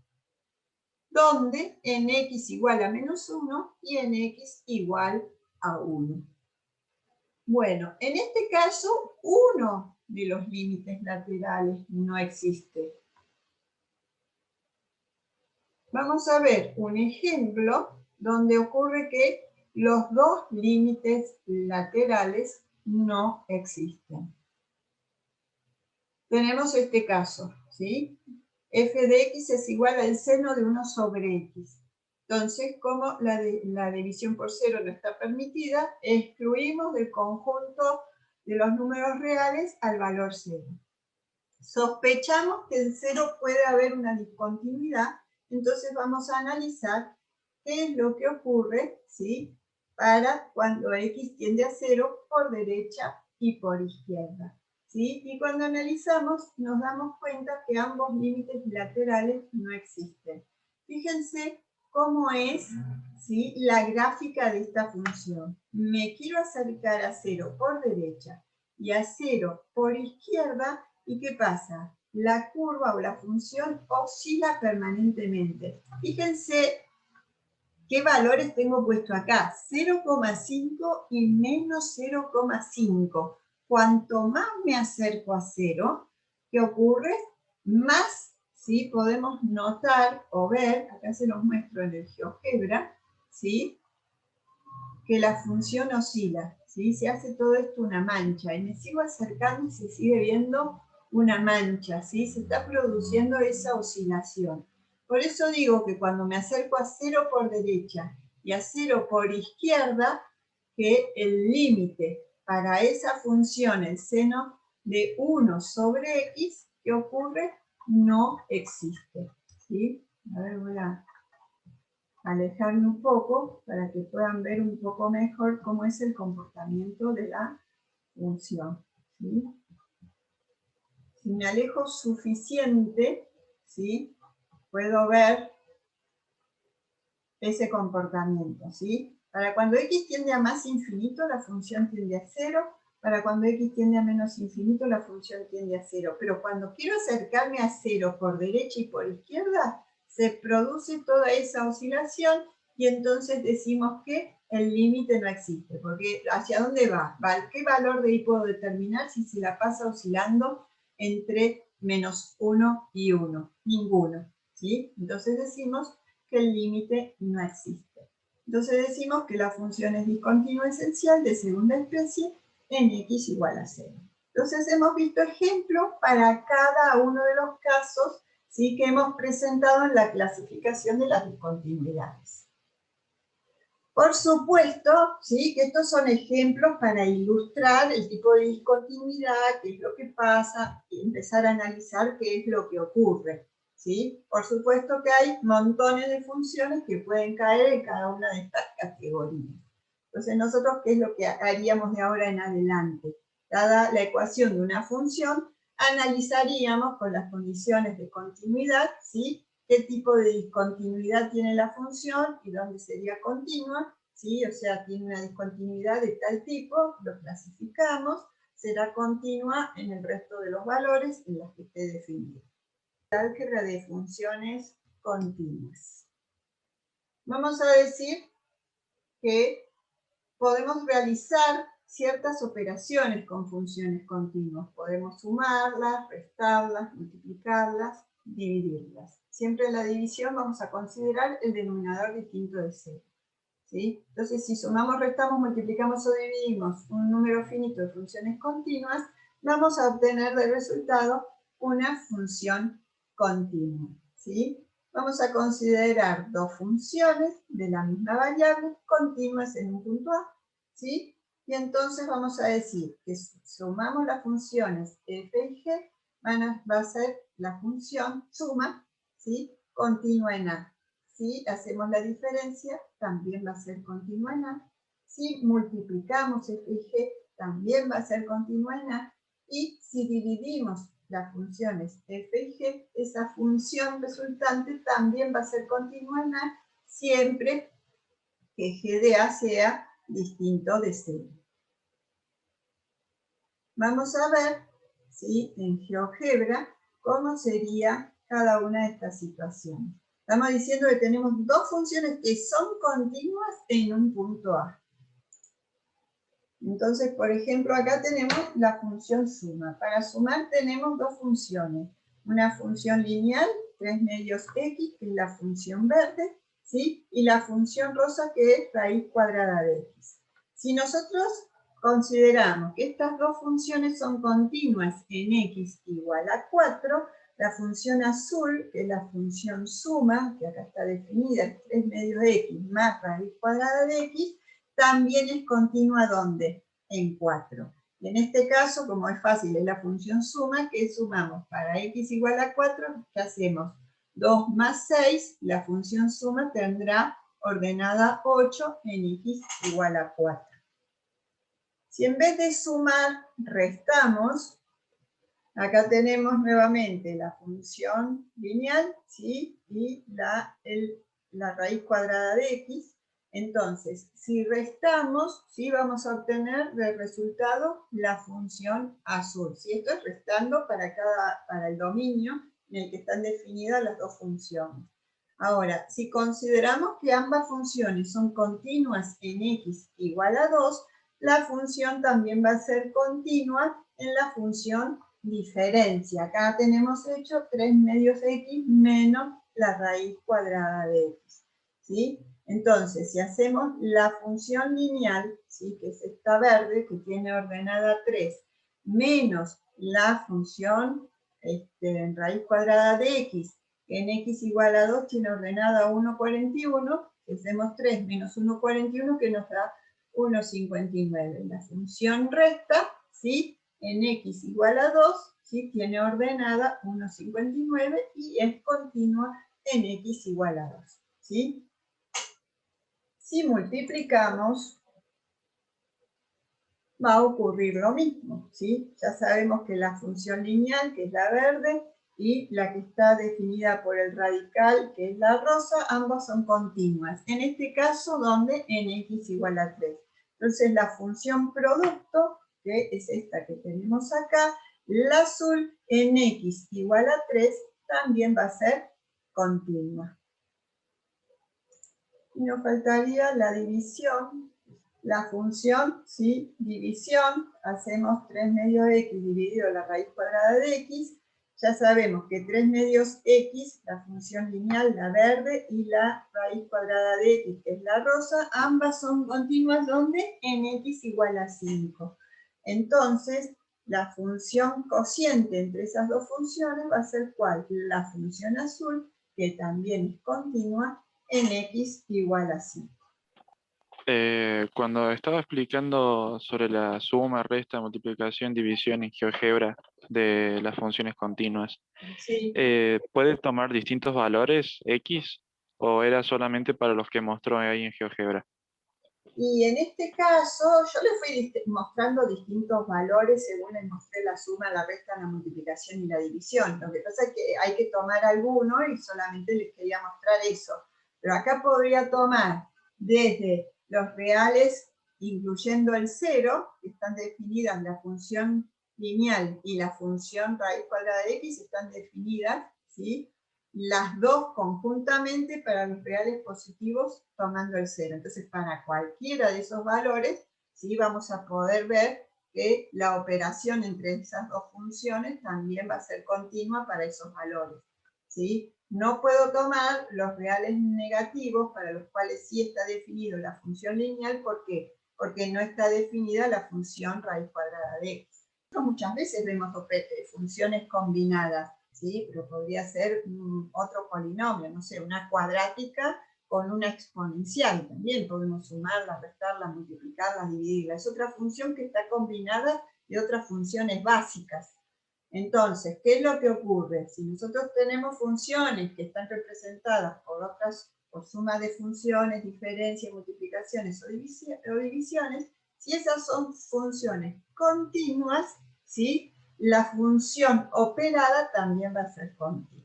S1: Donde en x igual a menos 1 y en x igual a 1. Bueno, en este caso, uno de los límites laterales no existe. Vamos a ver un ejemplo donde ocurre que los dos límites laterales no existen. Tenemos este caso, ¿sí? F de x es igual al seno de 1 sobre x. Entonces, como la división por 0 no está permitida, excluimos del conjunto de los números reales al valor 0. Sospechamos que en 0 puede haber una discontinuidad, entonces vamos a analizar qué es lo que ocurre, ¿sí?, para cuando x tiende a 0 por derecha y por izquierda. ¿Sí? Y cuando analizamos nos damos cuenta que ambos límites laterales no existen. Fíjense cómo es, ¿sí?, la gráfica de esta función. Me quiero acercar a 0 por derecha y a 0 por izquierda, ¿y qué pasa? La curva o la función oscila permanentemente. Fíjense qué valores tengo puesto acá, 0,5 y menos 0,5. Cuanto más me acerco a 0, ¿qué ocurre? Más, ¿sí?, podemos notar o ver, acá se los muestro en el GeoGebra, ¿sí? Que la función oscila, ¿sí? Se hace todo esto una mancha, y me sigo acercando y se sigue viendo una mancha, ¿sí? Se está produciendo esa oscilación. Por eso digo que cuando me acerco a 0 por derecha y a 0 por izquierda, que el límite para esa función, el seno de 1 sobre x, ¿qué ocurre? No existe, ¿sí? A ver, voy a alejarme un poco para que puedan ver un poco mejor cómo es el comportamiento de la función, ¿sí? Si me alejo suficiente, ¿sí? Puedo ver ese comportamiento, ¿sí? Para cuando x tiende a más infinito, la función tiende a 0. Para cuando x tiende a menos infinito, la función tiende a 0. Pero cuando quiero acercarme a 0 por derecha y por izquierda, se produce toda esa oscilación y entonces decimos que el límite no existe. Porque ¿hacia dónde va? ¿Qué valor de y puedo determinar si se la pasa oscilando entre menos 1 y 1? Ninguno, ¿sí? Entonces decimos que el límite no existe. Entonces decimos que la función es discontinua esencial de segunda especie en x igual a 0. Entonces hemos visto ejemplos para cada uno de los casos, ¿sí?, que hemos presentado en la clasificación de las discontinuidades. Por supuesto, ¿sí?, que estos son ejemplos para ilustrar el tipo de discontinuidad, qué es lo que pasa, y empezar a analizar qué es lo que ocurre, ¿sí? Por supuesto que hay montones de funciones que pueden caer en cada una de estas categorías. Entonces, nosotros, ¿qué es lo que haríamos de ahora en adelante? Dada la ecuación de una función, analizaríamos con las condiciones de continuidad, ¿sí?, qué tipo de discontinuidad tiene la función y dónde sería continua, ¿sí? O sea, tiene una discontinuidad de tal tipo, lo clasificamos, será continua en el resto de los valores en los que esté definido. Álgebra de funciones continuas. Vamos a decir que podemos realizar ciertas operaciones con funciones continuas. Podemos sumarlas, restarlas, multiplicarlas, dividirlas. Siempre en la división vamos a considerar el denominador distinto de 0. ¿Sí? Entonces, si sumamos, restamos, multiplicamos o dividimos un número finito de funciones continuas, vamos a obtener de resultado una función continua, ¿sí? Vamos a considerar dos funciones de la misma variable continuas en un punto A, ¿sí? Y entonces vamos a decir que sumamos las funciones f y g, va a ser la función suma, ¿sí?, continua en A. Si hacemos la diferencia, también va a ser continua en A. Si multiplicamos f y g, también va a ser continua en A. Y si dividimos las funciones f y g, esa función resultante también va a ser continua en A, siempre que g de A sea distinto de 0. Vamos a ver, ¿sí?, en GeoGebra cómo sería cada una de estas situaciones. Estamos diciendo que tenemos dos funciones que son continuas en un punto A. Entonces, por ejemplo, acá tenemos la función suma. Para sumar tenemos dos funciones. Una función lineal, 3 medios x, que es la función verde, ¿sí?, y la función rosa, que es raíz cuadrada de x. Si nosotros consideramos que estas dos funciones son continuas en x igual a 4, la función azul, que es la función suma, que acá está definida, 3 medios x más raíz cuadrada de x, también es continua, ¿dónde? En 4. Y en este caso, como es fácil, es la función suma, que sumamos para x igual a 4, ¿qué hacemos? 2 más 6, la función suma tendrá ordenada 8 en x igual a 4. Si en vez de sumar, restamos, acá tenemos nuevamente la función lineal, ¿sí?, y la raíz cuadrada de x. Entonces, si restamos, ¿sí?, vamos a obtener de resultado la función azul. ¿Sí? Esto es restando para el dominio en el que están definidas las dos funciones. Ahora, si consideramos que ambas funciones son continuas en x igual a 2, la función también va a ser continua en la función diferencia. Acá tenemos hecho 3 medios x menos la raíz cuadrada de x, ¿sí? Entonces, si hacemos la función lineal, ¿sí? Que es esta verde, que tiene ordenada 3, menos la función en raíz cuadrada de x, que en x igual a 2 tiene ordenada 1,41, hacemos 3 menos 1,41, que nos da 1,59. La función recta, ¿sí? En x igual a 2, ¿sí? Tiene ordenada 1,59 y es continua en x igual a 2, ¿sí? Si multiplicamos, va a ocurrir lo mismo, ¿sí? Ya sabemos que la función lineal, que es la verde, y la que está definida por el radical, que es la rosa, ambas son continuas. En este caso, donde en x igual a 3. Entonces, la función producto, que es esta que tenemos acá, la azul, en x igual a 3, también va a ser continua. Y nos faltaría la división. La función, ¿sí? División, hacemos 3 medios x dividido la raíz cuadrada de x. Ya sabemos que 3 medios x, la función lineal, la verde, y la raíz cuadrada de x, que es la rosa, ambas son continuas, donde en x igual a 5. Entonces, la función cociente entre esas dos funciones va a ser ¿cuál? La función azul, que también es continua, en x igual a 5.
S2: Cuando estaba explicando sobre la suma, resta, multiplicación, división en GeoGebra de las funciones continuas,
S1: Sí.
S2: ¿puede tomar distintos valores X o era solamente para los que mostró ahí en GeoGebra?
S1: Y en este caso, yo le fui mostrando distintos valores según les mostré la suma, la resta, la multiplicación y la división. Lo que pasa es que hay que tomar alguno y solamente les quería mostrar eso. Pero acá podría tomar desde los reales, incluyendo el 0, que están definidas la función lineal y la función raíz cuadrada de x, están definidas, ¿sí? Las dos conjuntamente para los reales positivos tomando el 0. Entonces, para cualquiera de esos valores, ¿sí? Vamos a poder ver que la operación entre esas dos funciones también va a ser continua para esos valores, ¿sí? No puedo tomar los reales negativos para los cuales sí está definido la función lineal. ¿Por qué? Porque no está definida la función raíz cuadrada de x. Muchas veces vemos funciones combinadas, ¿sí? Pero podría ser otro polinomio, no sé, una cuadrática con una exponencial. También podemos sumarla, restarla, multiplicarla, dividirla. Es otra función que está combinada de otras funciones básicas. Entonces, ¿qué es lo que ocurre? Si nosotros tenemos funciones que están representadas por suma de funciones, diferencias, multiplicaciones o divisiones, si esas son funciones continuas, ¿sí? La función operada también va a ser continua.